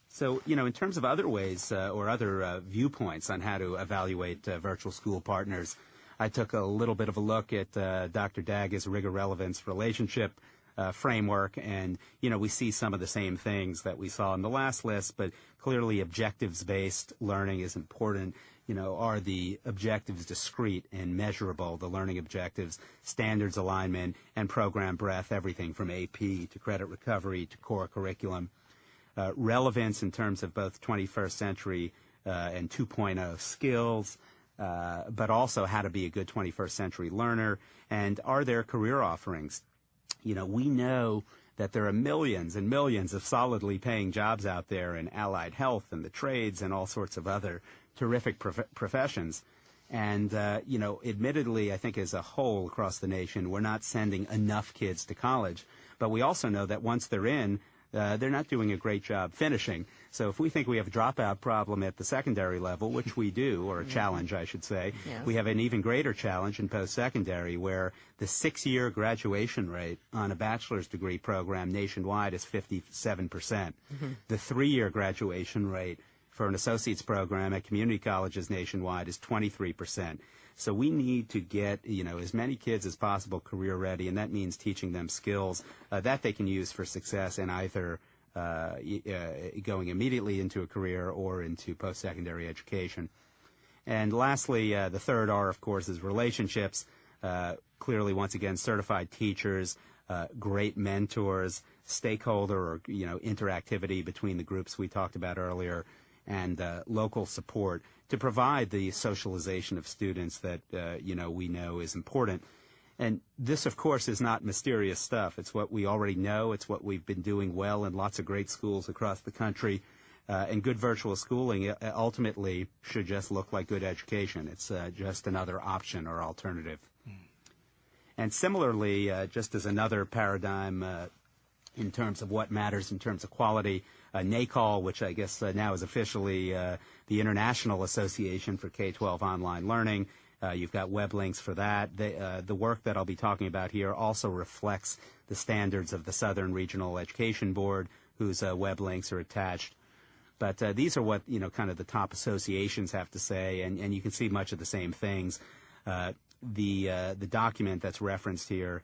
So, in terms of other ways or other viewpoints on how to evaluate virtual school partners, I took a little bit of a look at Dr. Dagga's rigor relevance relationship framework, and, we see some of the same things that we saw in the last list, but clearly objectives-based learning is important. Are the objectives discrete and measurable, the learning objectives, standards alignment, and program breadth, everything from AP to credit recovery to core curriculum. Relevance in terms of both 21st century and 2.0 skills, but also how to be a good 21st century learner, and are there career offerings? We know that there are millions and millions of solidly paying jobs out there in allied health and the trades and all sorts of other terrific professions. And, admittedly, I think as a whole across the nation, we're not sending enough kids to college. But we also know that once they're in, they're not doing a great job finishing. So if we think we have a dropout problem at the secondary level, which we do, or a challenge, I should say, yes, we have an even greater challenge in post-secondary, where the 6-year graduation rate on a bachelor's degree program nationwide is 57%. Mm-hmm. The 3-year graduation rate for an associate's program at community colleges nationwide is 23%. So we need to get, as many kids as possible career ready, and that means teaching them skills that they can use for success in either going immediately into a career or into post-secondary education. And lastly, the third R, of course, is relationships. Clearly, once again, certified teachers, great mentors, stakeholder or, interactivity between the groups we talked about earlier, and local support to provide the socialization of students that, we know is important. And this, of course, is not mysterious stuff. It's what we already know. It's what we've been doing well in lots of great schools across the country. And good virtual schooling ultimately should just look like good education. It's just another option or alternative. And similarly, just as another paradigm in terms of what matters in terms of quality. NACOL, which I guess now is officially the International Association for K-12 Online Learning. You've got web links for that. The work that I'll be talking about here also reflects the standards of the Southern Regional Education Board, whose web links are attached. But these are what, kind of the top associations have to say, and you can see much of the same things. The document that's referenced here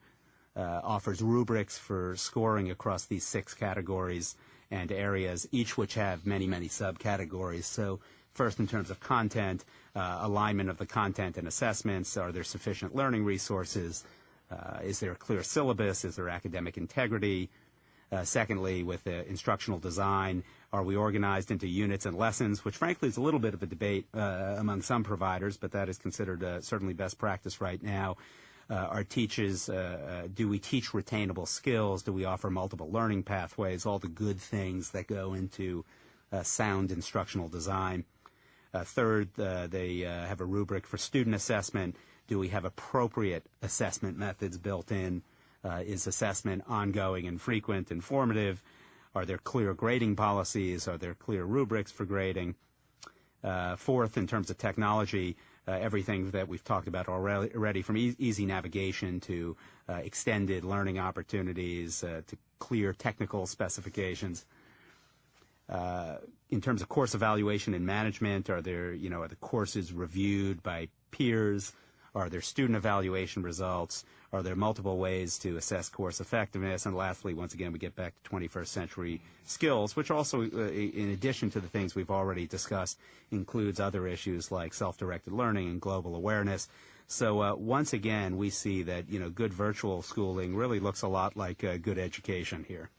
offers rubrics for scoring across these 6 categories and areas, each which have many, many subcategories. So first, in terms of content, alignment of the content and assessments, are there sufficient learning resources? Is there a clear syllabus? Is there academic integrity? Secondly, with instructional design, are we organized into units and lessons, which frankly is a little bit of a debate among some providers, but that is considered certainly best practice right now. Our teachers, do we teach retainable skills? Do we offer multiple learning pathways? All the good things that go into sound instructional design. Third, they have a rubric for student assessment. Do we have appropriate assessment methods built in? Is assessment ongoing and frequent, informative? Are there clear grading policies? Are there clear rubrics for grading? Fourth, in terms of technology, everything that we've talked about already, from easy navigation to extended learning opportunities to clear technical specifications. In terms of course evaluation and management, are the courses reviewed by peers? Are there student evaluation results? Are there multiple ways to assess course effectiveness? And lastly, once again, we get back to 21st century skills, which also, in addition to the things we've already discussed, includes other issues like self-directed learning and global awareness. So once again, we see that, good virtual schooling really looks a lot like good education here.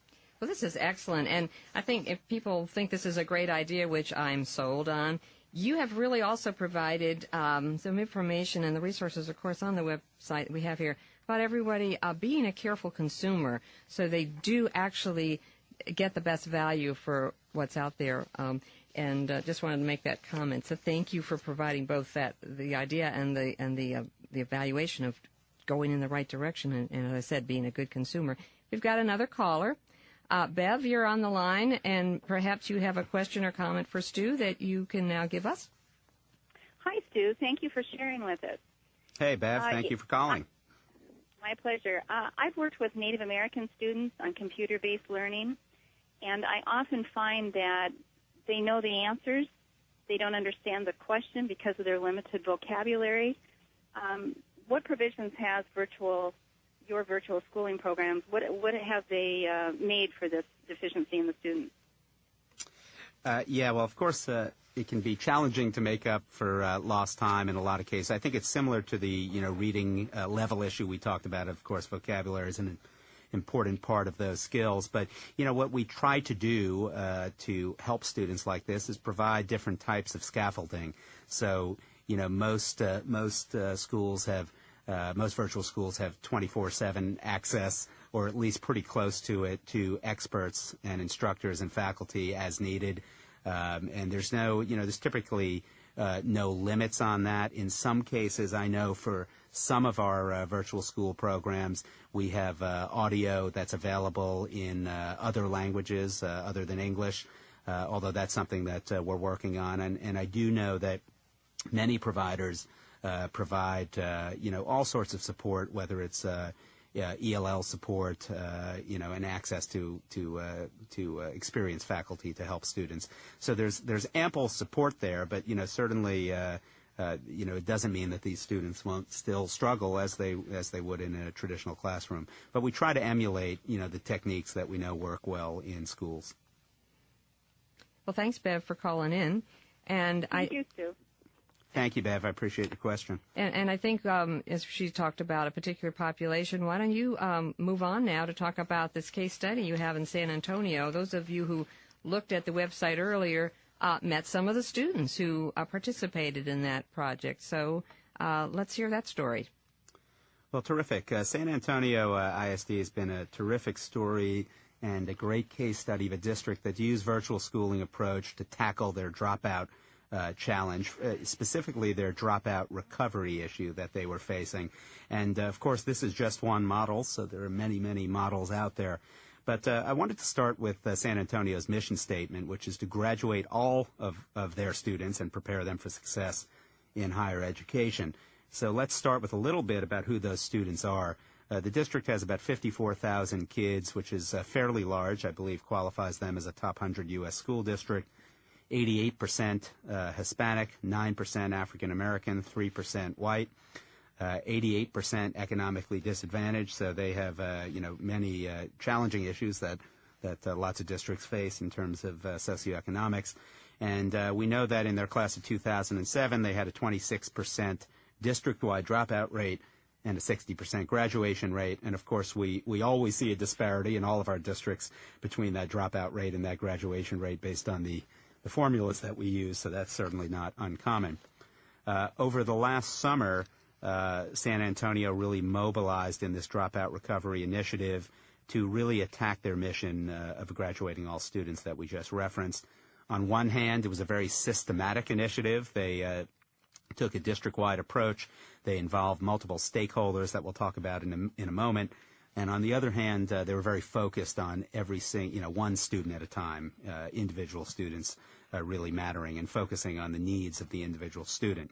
Well, this is excellent. And I think if people think this is a great idea, which I'm sold on, you have really also provided some information, and the resources, of course, on the website we have here, about everybody being a careful consumer so they do actually get the best value for what's out there. And just wanted to make that comment. So thank you for providing both the idea and the evaluation of going in the right direction and, as I said, being a good consumer. We've got another caller. Bev, you're on the line, and perhaps you have a question or comment for Stu that you can now give us. Hi, Stu. Thank you for sharing with us. Hey, Bev. Thank you for calling. My pleasure. I've worked with Native American students on computer-based learning, and I often find that they know the answers. They don't understand the question because of their limited vocabulary. What provisions has your virtual schooling programs? What have they made for this deficiency in the students? Well, of course, it can be challenging to make up for lost time in a lot of cases. I think it's similar to the reading level issue we talked about. Of course, vocabulary is an important part of those skills. But what we try to do to help students like this is provide different types of scaffolding. So most schools have. Most virtual schools have 24/7 access, or at least pretty close to it, to experts and instructors and faculty as needed. And there's there's typically no limits on that. In some cases, I know for some of our virtual school programs, we have audio that's available in other languages other than English, although that's something that we're working on. And I do know that many providers provide, all sorts of support, whether it's ELL support, and access to experienced faculty to help students. So there's ample support there, but certainly it doesn't mean that these students won't still struggle as they would in a traditional classroom. But we try to emulate the techniques that we know work well in schools. Well, thanks, Bev, for calling in. And Thank you, Stu. Thank you, Bev. I appreciate your question. And I think as she talked about a particular population, why don't you move on now to talk about this case study you have in San Antonio. Those of you who looked at the website earlier met some of the students who participated in that project. So let's hear that story. Well, terrific. San Antonio ISD has been a terrific story and a great case study of a district that used virtual schooling approach to tackle their dropout challenge, specifically their dropout recovery issue that they were facing. And, of course, this is just one model, so there are many, many models out there. But I wanted to start with San Antonio's mission statement, which is to graduate all of their students and prepare them for success in higher education. So let's start with a little bit about who those students are. The district has about 54,000 kids, which is fairly large. I believe qualifies them as a top 100 U.S. school district. 88% Hispanic, 9% African American, 3% white, 88% economically disadvantaged. So they have, many challenging issues that lots of districts face in terms of socioeconomics. And we know that in their class of 2007, they had a 26% district-wide dropout rate and a 60% graduation rate. And, of course, we always see a disparity in all of our districts between that dropout rate and that graduation rate based on the formulas that we use, so that's certainly not uncommon. Over the last summer, San Antonio really mobilized in this dropout recovery initiative to really attack their mission of graduating all students that we just referenced. On one hand, it was a very systematic initiative. They took a district-wide approach. They involved multiple stakeholders that we'll talk about in a moment. And on the other hand, they were very focused on one student at a time, individual students really mattering and focusing on the needs of the individual student.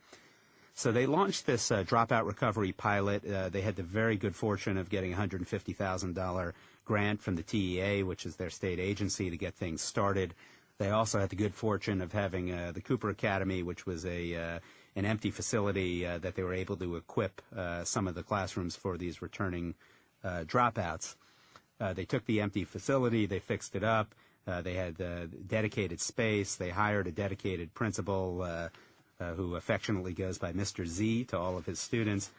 So they launched this dropout recovery pilot. They had the very good fortune of getting a $150,000 grant from the TEA, which is their state agency, to get things started. They also had the good fortune of having the Cooper Academy, which was an empty facility that they were able to equip some of the classrooms for these returning dropouts. They took the empty facility, they fixed it up, they had dedicated space, they hired a dedicated principal who affectionately goes by Mr. Z to all of his students.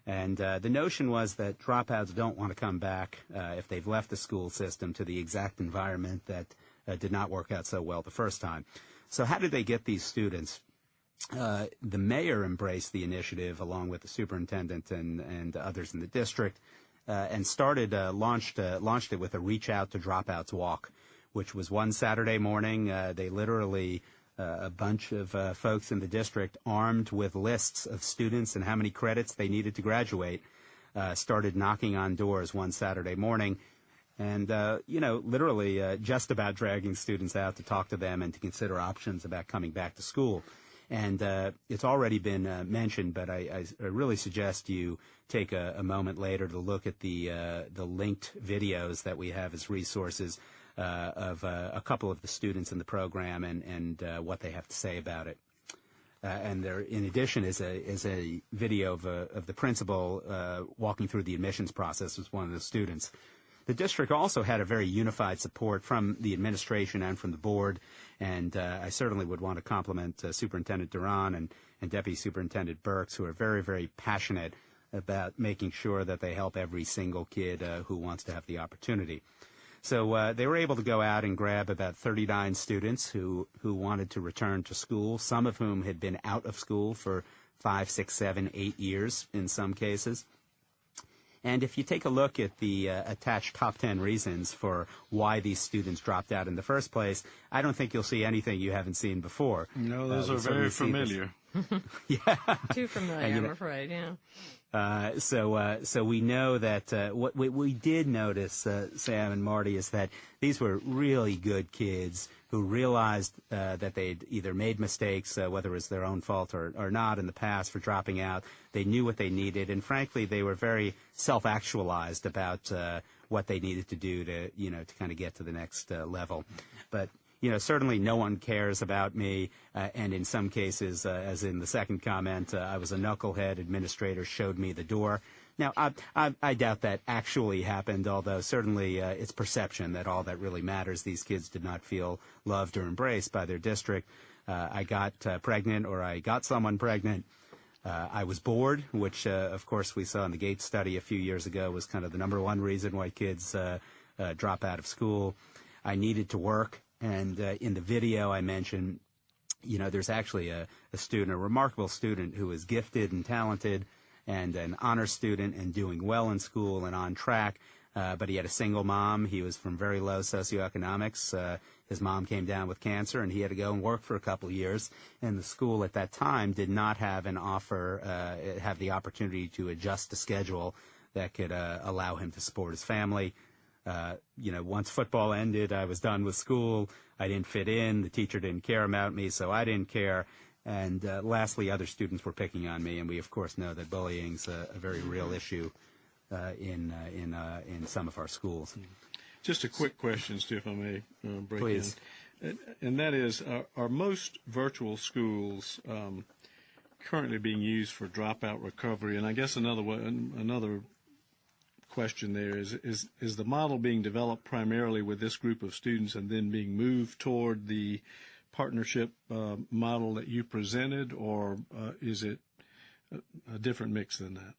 And the notion was that dropouts don't want to come back if they've left the school system to the exact environment that did not work out so well the first time. So how did they get these students? The mayor embraced the initiative along with the superintendent and others in the district and launched it with a Reach Out to Dropouts walk, which was one Saturday morning. They literally, a bunch of folks in the district armed with lists of students and how many credits they needed to graduate, started knocking on doors one Saturday morning and, literally just about dragging students out to talk to them and to consider options about coming back to school. And it's already been mentioned, but I really suggest you take a moment later to look at the linked videos that we have as resources of a couple of the students in the program and what they have to say about it. And there, in addition, is a video of the principal walking through the admissions process with one of the students. The district also had a very unified support from the administration and from the board, and I certainly would want to compliment Superintendent Duran and Deputy Superintendent Burks, who are very, very passionate about making sure that they help every single kid who wants to have the opportunity. So they were able to go out and grab about 39 students who wanted to return to school, some of whom had been out of school for 5, 6, 7, 8 years in some cases. And if you take a look at the attached top 10 reasons for why these students dropped out in the first place, I don't think you'll see anything you haven't seen before. No, those are very familiar. Yeah. Too familiar, I'm afraid, yeah. So we know that what we did notice, Sam and Marty, is that these were really good kids who realized that they'd either made mistakes, whether it was their own fault or not in the past, for dropping out. They knew what they needed, and frankly, they were very self-actualized about what they needed to do to kind of get to the next level. But certainly no one cares about me, and in some cases, as in the second comment, I was a knucklehead. Administrator showed me the door. Now, I doubt that actually happened, although certainly it's perception that all that really matters. These kids did not feel loved or embraced by their district. I got pregnant, or I got someone pregnant. I was bored, which, of course, we saw in the Gates study a few years ago was kind of the number one reason why kids drop out of school. I needed to work. And in the video I mentioned, there's actually a student, a remarkable student who is gifted and talented and an honor student and doing well in school and on track, but he had a single mom. He was from very low socioeconomics. His mom came down with cancer, and he had to go and work for a couple of years. And the school at that time did not have have the opportunity to adjust the schedule that could allow him to support his family. Once football ended, I was done with school. I didn't fit in. The teacher didn't care about me, so I didn't care. And lastly, other students were picking on me, and we, of course, know that bullying's a very real issue in some of our schools. Just a quick question, Stu, if I may break Please. in. And that is, are most virtual schools currently being used for dropout recovery? And I guess another question there is the model being developed primarily with this group of students and then being moved toward the partnership model that you presented, or is it a different mix than that?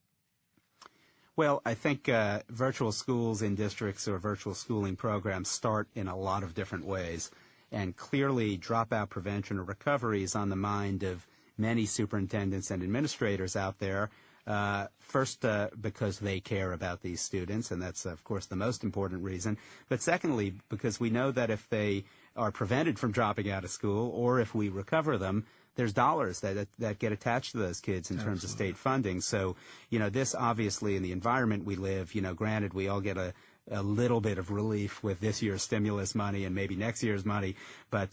Well, I think virtual schools in districts or virtual schooling programs start in a lot of different ways. And clearly, dropout prevention or recovery is on the mind of many superintendents and administrators out there. First, because they care about these students, and that's, of course, the most important reason. But secondly, because we know that if they are prevented from dropping out of school, or if we recover them, there's dollars that get attached to those kids in terms of state funding. So, this obviously in the environment we live, granted we all get a little bit of relief with this year's stimulus money and maybe next year's money, but,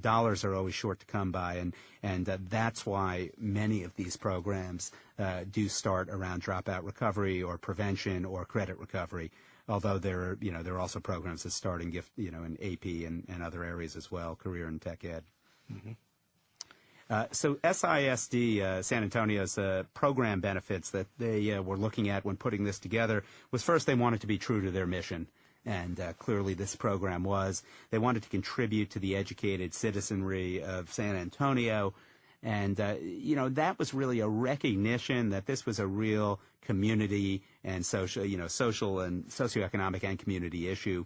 dollars are always short to come by. And that's why many of these programs do start around dropout recovery or prevention or credit recovery. Although there are also programs that start in in AP and other areas as well, career and tech ed. Mm-hmm. So SISD, San Antonio's program benefits that they were looking at when putting this together was, first, they wanted to be true to their mission. And clearly this program was. They wanted to contribute to the educated citizenry of San Antonio. And, that was really a recognition that this was a real community and social and socioeconomic and community issue.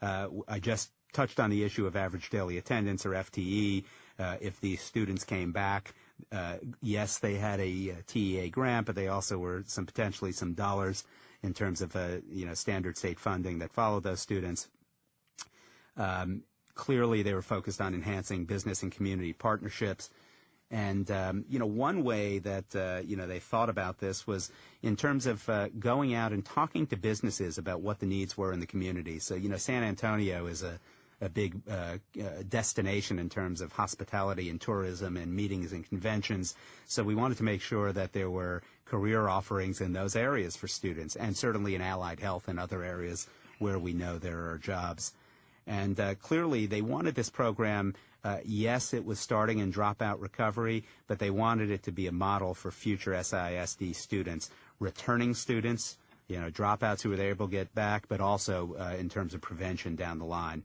I just touched on the issue of average daily attendance, or FTE. If these students came back, yes, they had a TEA grant, but they also were potentially some dollars in terms of standard state funding that followed those students. Clearly, they were focused on enhancing business and community partnerships. And, one way that, they thought about this was in terms of going out and talking to businesses about what the needs were in the community. So, San Antonio is a big destination in terms of hospitality and tourism and meetings and conventions. So we wanted to make sure that there were career offerings in those areas for students, and certainly in allied health and other areas where we know there are jobs. And clearly they wanted this program, yes, it was starting in dropout recovery, but they wanted it to be a model for future SISD students, returning students, dropouts who were able to get back, but also in terms of prevention down the line.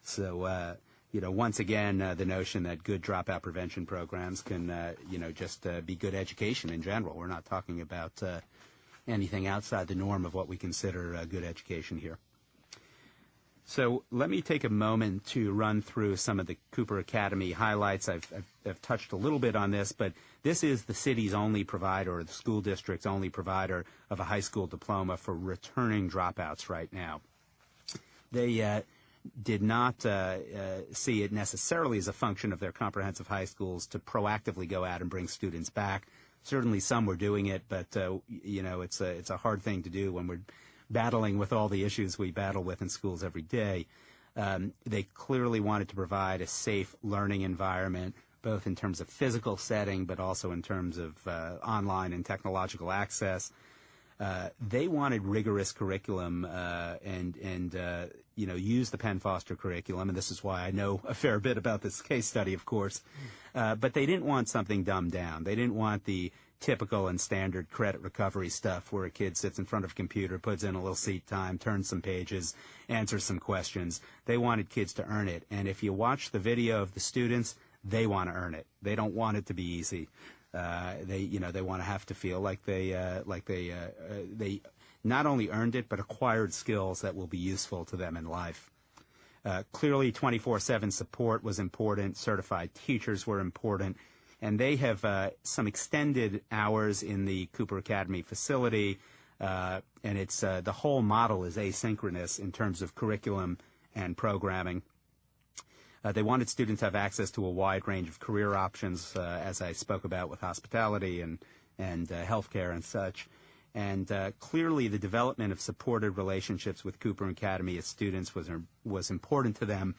So, once again, the notion that good dropout prevention programs can, just be good education in general. We're not talking about anything outside the norm of what we consider good education here. So let me take a moment to run through some of the Cooper Academy highlights. I've touched a little bit on this, but this is the city's only provider, or the school district's only provider of a high school diploma for returning dropouts right now. They did not see it necessarily as a function of their comprehensive high schools to proactively go out and bring students back. Certainly some were doing it, but, it's a hard thing to do when we're battling with all the issues we battle with in schools every day. They clearly wanted to provide a safe learning environment, both in terms of physical setting, but also in terms of online and technological access. They wanted rigorous curriculum and use the Penn Foster curriculum, and this is why I know a fair bit about this case study, of course. But they didn't want something dumbed down. They didn't want the typical and standard credit recovery stuff where a kid sits in front of a computer, puts in a little seat time, turns some pages, answers some questions. They wanted kids to earn it. And if you watch the video of the students, they want to earn it. They don't want it to be easy. They want to have to feel like they not only earned it, but acquired skills that will be useful to them in life. Clearly, 24/7 support was important. Certified teachers were important. And they have some extended hours in the Cooper Academy facility, and it's the whole model is asynchronous in terms of curriculum and programming. They wanted students to have access to a wide range of career options, as I spoke about with hospitality and healthcare and such. And clearly the development of supported relationships with Cooper Academy as students was important to them.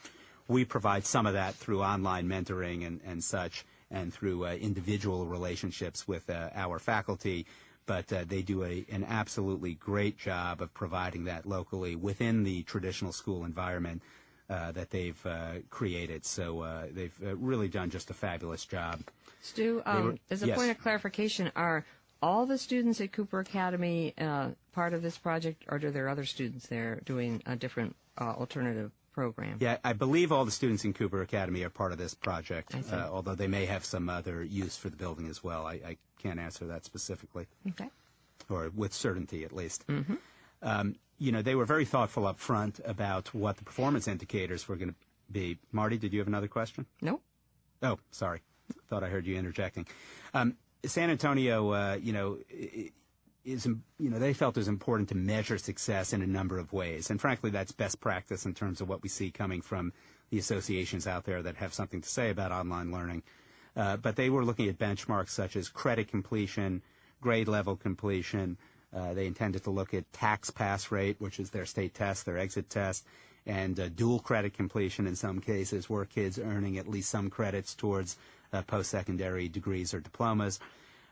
We provide some of that through online mentoring and such, and through individual relationships with our faculty. But they do an absolutely great job of providing that locally within the traditional school environment that they've created. So they've really done just a fabulous job. Stu, as a point of clarification, are all the students at Cooper Academy part of this project, or are there other students there doing a different alternative program? Yeah, I believe all the students in Cooper Academy are part of this project, although they may have some other use for the building as well. I can't answer that specifically. Okay. Or with certainty, at least. Mm-hmm. They were very thoughtful up front about what the performance indicators were going to be. Marty, did you have another question? No. Oh, sorry. Thought I heard you interjecting. San Antonio, they felt it was important to measure success in a number of ways. And frankly, that's best practice in terms of what we see coming from the associations out there that have something to say about online learning. But they were looking at benchmarks such as credit completion, grade level completion. They intended to look at tax pass rate, which is their state test, their exit test, and dual credit completion in some cases, where kids earning at least some credits towards post-secondary degrees or diplomas.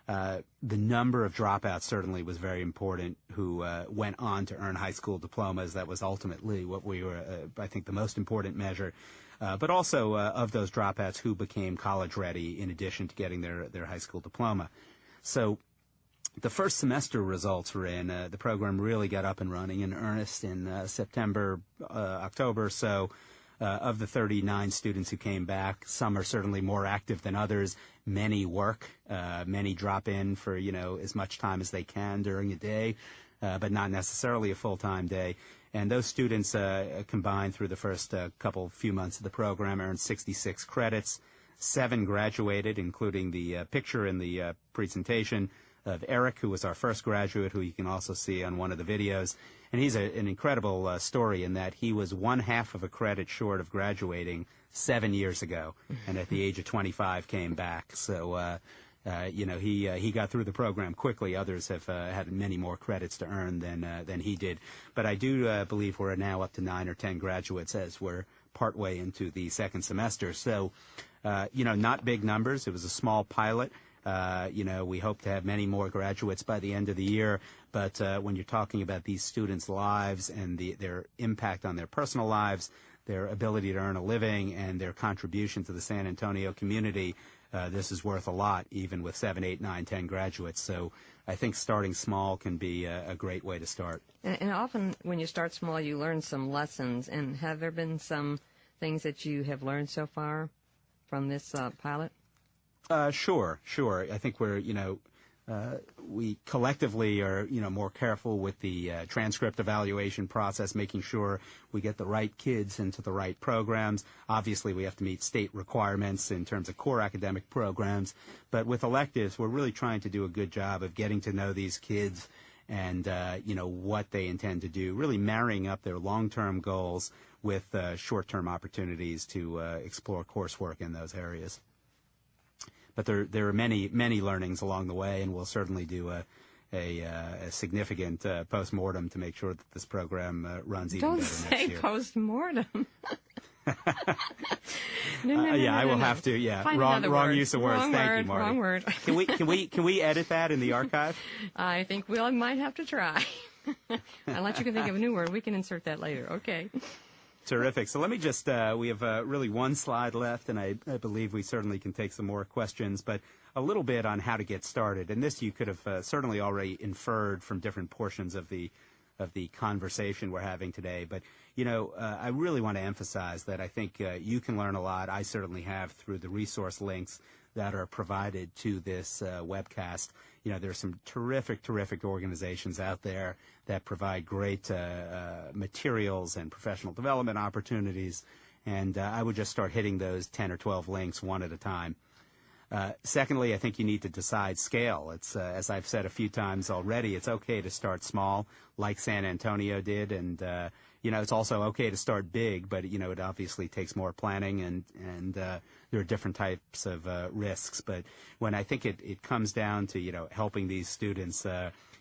The number of dropouts certainly was very important who went on to earn high school diplomas. That was ultimately what we were, I think, the most important measure. But also of those dropouts who became college ready in addition to getting their high school diploma. So the first semester results were in. The program really got up and running in earnest in September, October. So of the 39 students who came back, some are certainly more active than others. Many work. Many drop in for, as much time as they can during a day, but not necessarily a full-time day. And those students combined through the first few months of the program earned 66 credits. 7 graduated, including the picture in the presentation of Eric, who was our first graduate, who you can also see on one of the videos. And he's an incredible story in that he was 1/2 of a credit short of graduating 7 years ago, and at the age of 25 came back. So, he got through the program quickly. Others have had many more credits to earn than he did. But I do believe we're now up to 9 or 10 graduates as we're partway into the second semester. So, not big numbers. It was a small pilot. We hope to have many more graduates by the end of the year. But when you're talking about these students' lives and their impact on their personal lives, their ability to earn a living, and their contribution to the San Antonio community, this is worth a lot, even with 7, 8, 9, 10 graduates. So I think starting small can be a great way to start. And often when you start small, you learn some lessons. And have there been some things that you have learned so far from this pilot? Sure. I think we collectively are, more careful with the transcript evaluation process, making sure we get the right kids into the right programs. Obviously, we have to meet state requirements in terms of core academic programs. But with electives, we're really trying to do a good job of getting to know these kids and, what they intend to do, really marrying up their long-term goals with short-term opportunities to explore coursework in those areas. But there are many learnings along the way, and we'll certainly do a significant post-mortem to make sure that this program runs even better next year. Don't say post-mortem. I will have to. Yeah, wrong use of words. Thank you, Marty. Wrong word. Can we edit that in the archive? I think we might have to try. Unless you can think of a new word, we can insert that later. Okay. Terrific. So let me just, we have really one slide left, and I believe we certainly can take some more questions, but a little bit on how to get started. And this you could have certainly already inferred from different portions of the conversation we're having today. But, I really want to emphasize that I think you can learn a lot. I certainly have through the resource links that are provided to this webcast. There's some terrific organizations out there that provide great materials and professional development opportunities, and I would just start hitting those 10 or 12 links one at a time. Secondly, I think you need to decide scale. It's as I've said a few times already, it's okay to start small, like San Antonio did, and it's also okay to start big, but it obviously takes more planning, and there are different types of risks. But when I think it comes down to helping these students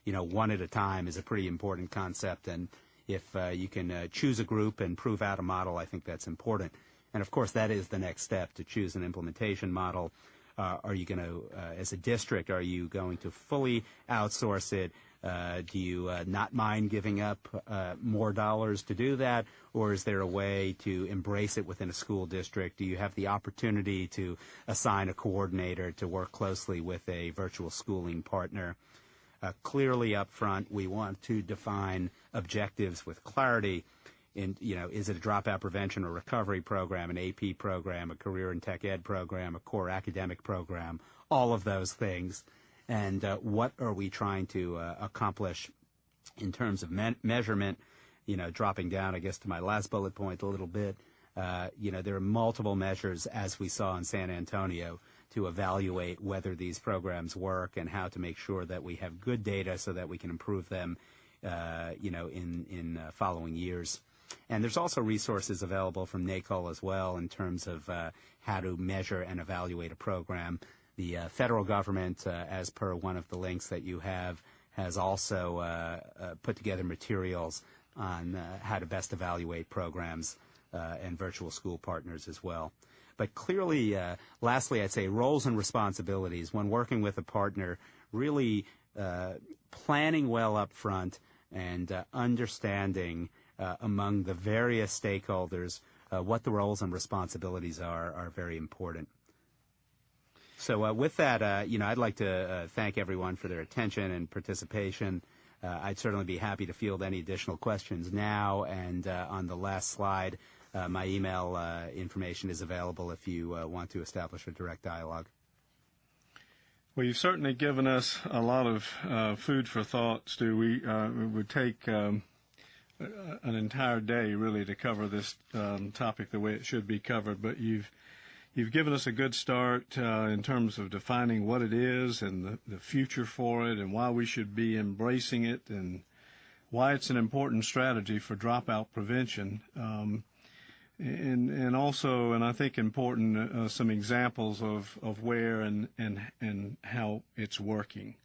one at a time is a pretty important concept. And if you can choose a group and prove out a model, I think that's important. And, of course, that is the next step, to choose an implementation model. Are you going to, as a district, are you going to fully outsource it? Do you not mind giving up more dollars to do that? Or is there a way to embrace it within a school district? Do you have the opportunity to assign a coordinator to work closely with a virtual schooling partner? Clearly up front, we want to define objectives with clarity. Is it a dropout prevention or recovery program, an AP program, a career and tech ed program, a core academic program, all of those things? And what are we trying to accomplish in terms of measurement? Dropping down, I guess, to my last bullet point a little bit, there are multiple measures, as we saw in San Antonio, to evaluate whether these programs work and how to make sure that we have good data so that we can improve them, in following years. And there's also resources available from NACOL as well in terms of how to measure and evaluate a program. The federal government, as per one of the links that you have, has also put together materials on how to best evaluate programs and virtual school partners as well. But clearly, lastly, I'd say roles and responsibilities. When working with a partner, really planning well up front and understanding among the various stakeholders what the roles and responsibilities are very important. So with that, I'd like to thank everyone for their attention and participation. I'd certainly be happy to field any additional questions now. And on the last slide, my email information is available if you want to establish a direct dialogue. Well, you've certainly given us a lot of food for thought, Stu. It would take an entire day, really, to cover this topic the way it should be covered. But you've given us a good start in terms of defining what it is and the future for it and why we should be embracing it and why it's an important strategy for dropout prevention. And also, and I think important, some examples of where and how it's working.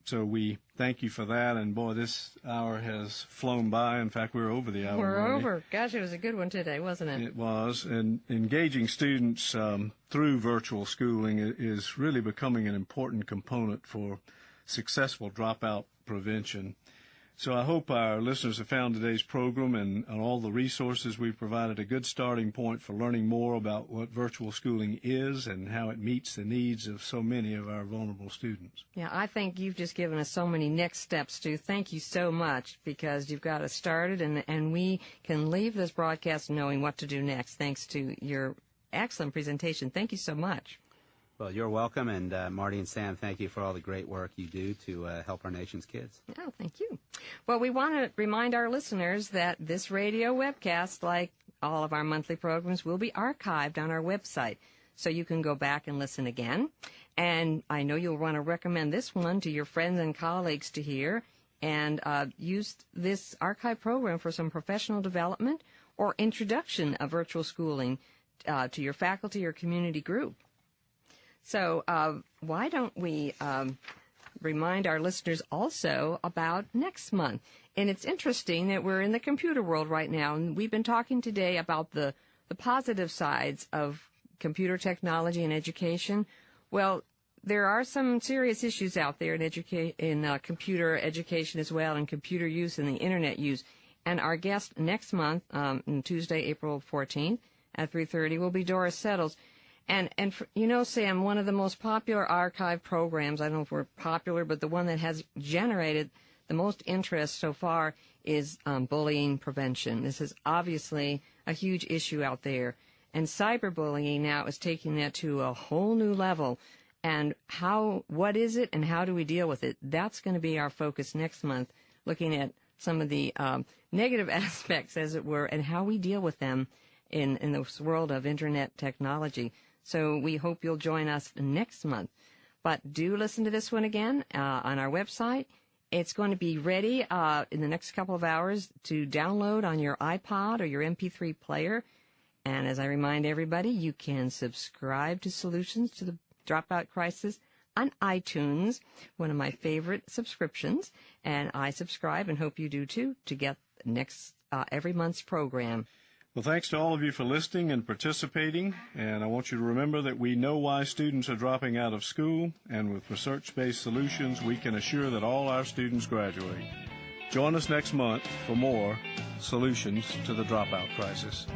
So we thank you for that. And boy, this hour has flown by. In fact, we're over the hour. We're already. over. Gosh, it was a good one today, wasn't it? It was. And engaging students through virtual schooling is really becoming an important component for successful dropout prevention. So I hope our listeners have found today's program and all the resources we've provided a good starting point for learning more about what virtual schooling is and how it meets the needs of so many of our vulnerable students. Yeah, I think you've just given us so many next steps, Stu. Thank you so much, because you've got us started, and we can leave this broadcast knowing what to do next, thanks to your excellent presentation. Thank you so much. Well, you're welcome, and Marty and Sam, thank you for all the great work you do to help our nation's kids. Oh, thank you. Well, we want to remind our listeners that this radio webcast, like all of our monthly programs, will be archived on our website, so you can go back and listen again. And I know you'll want to recommend this one to your friends and colleagues to hear, and use this archive program for some professional development or introduction of virtual schooling to your faculty or community group. So why don't we remind our listeners also about next month? And it's interesting that we're in the computer world right now, and we've been talking today about the positive sides of computer technology and education. Well, there are some serious issues out there in computer education as well, and computer use and the Internet use. And our guest next month, on Tuesday, April 14th at 3:30, will be Doris Settles. And Sam, one of the most popular archive programs, I don't know if we're popular, but the one that has generated the most interest so far is bullying prevention. This is obviously a huge issue out there. And cyberbullying now is taking that to a whole new level. And what is it and how do we deal with it? That's going to be our focus next month, looking at some of the negative aspects, as it were, and how we deal with them in this world of Internet technology. So we hope you'll join us next month. But do listen to this one again on our website. It's going to be ready in the next couple of hours to download on your iPod or your MP3 player. And as I remind everybody, you can subscribe to Solutions to the Dropout Crisis on iTunes, one of my favorite subscriptions, and I subscribe and hope you do too to get every month's program. Well, thanks to all of you for listening and participating, and I want you to remember that we know why students are dropping out of school, and with research-based solutions, we can assure that all our students graduate. Join us next month for more Solutions to the Dropout Crisis.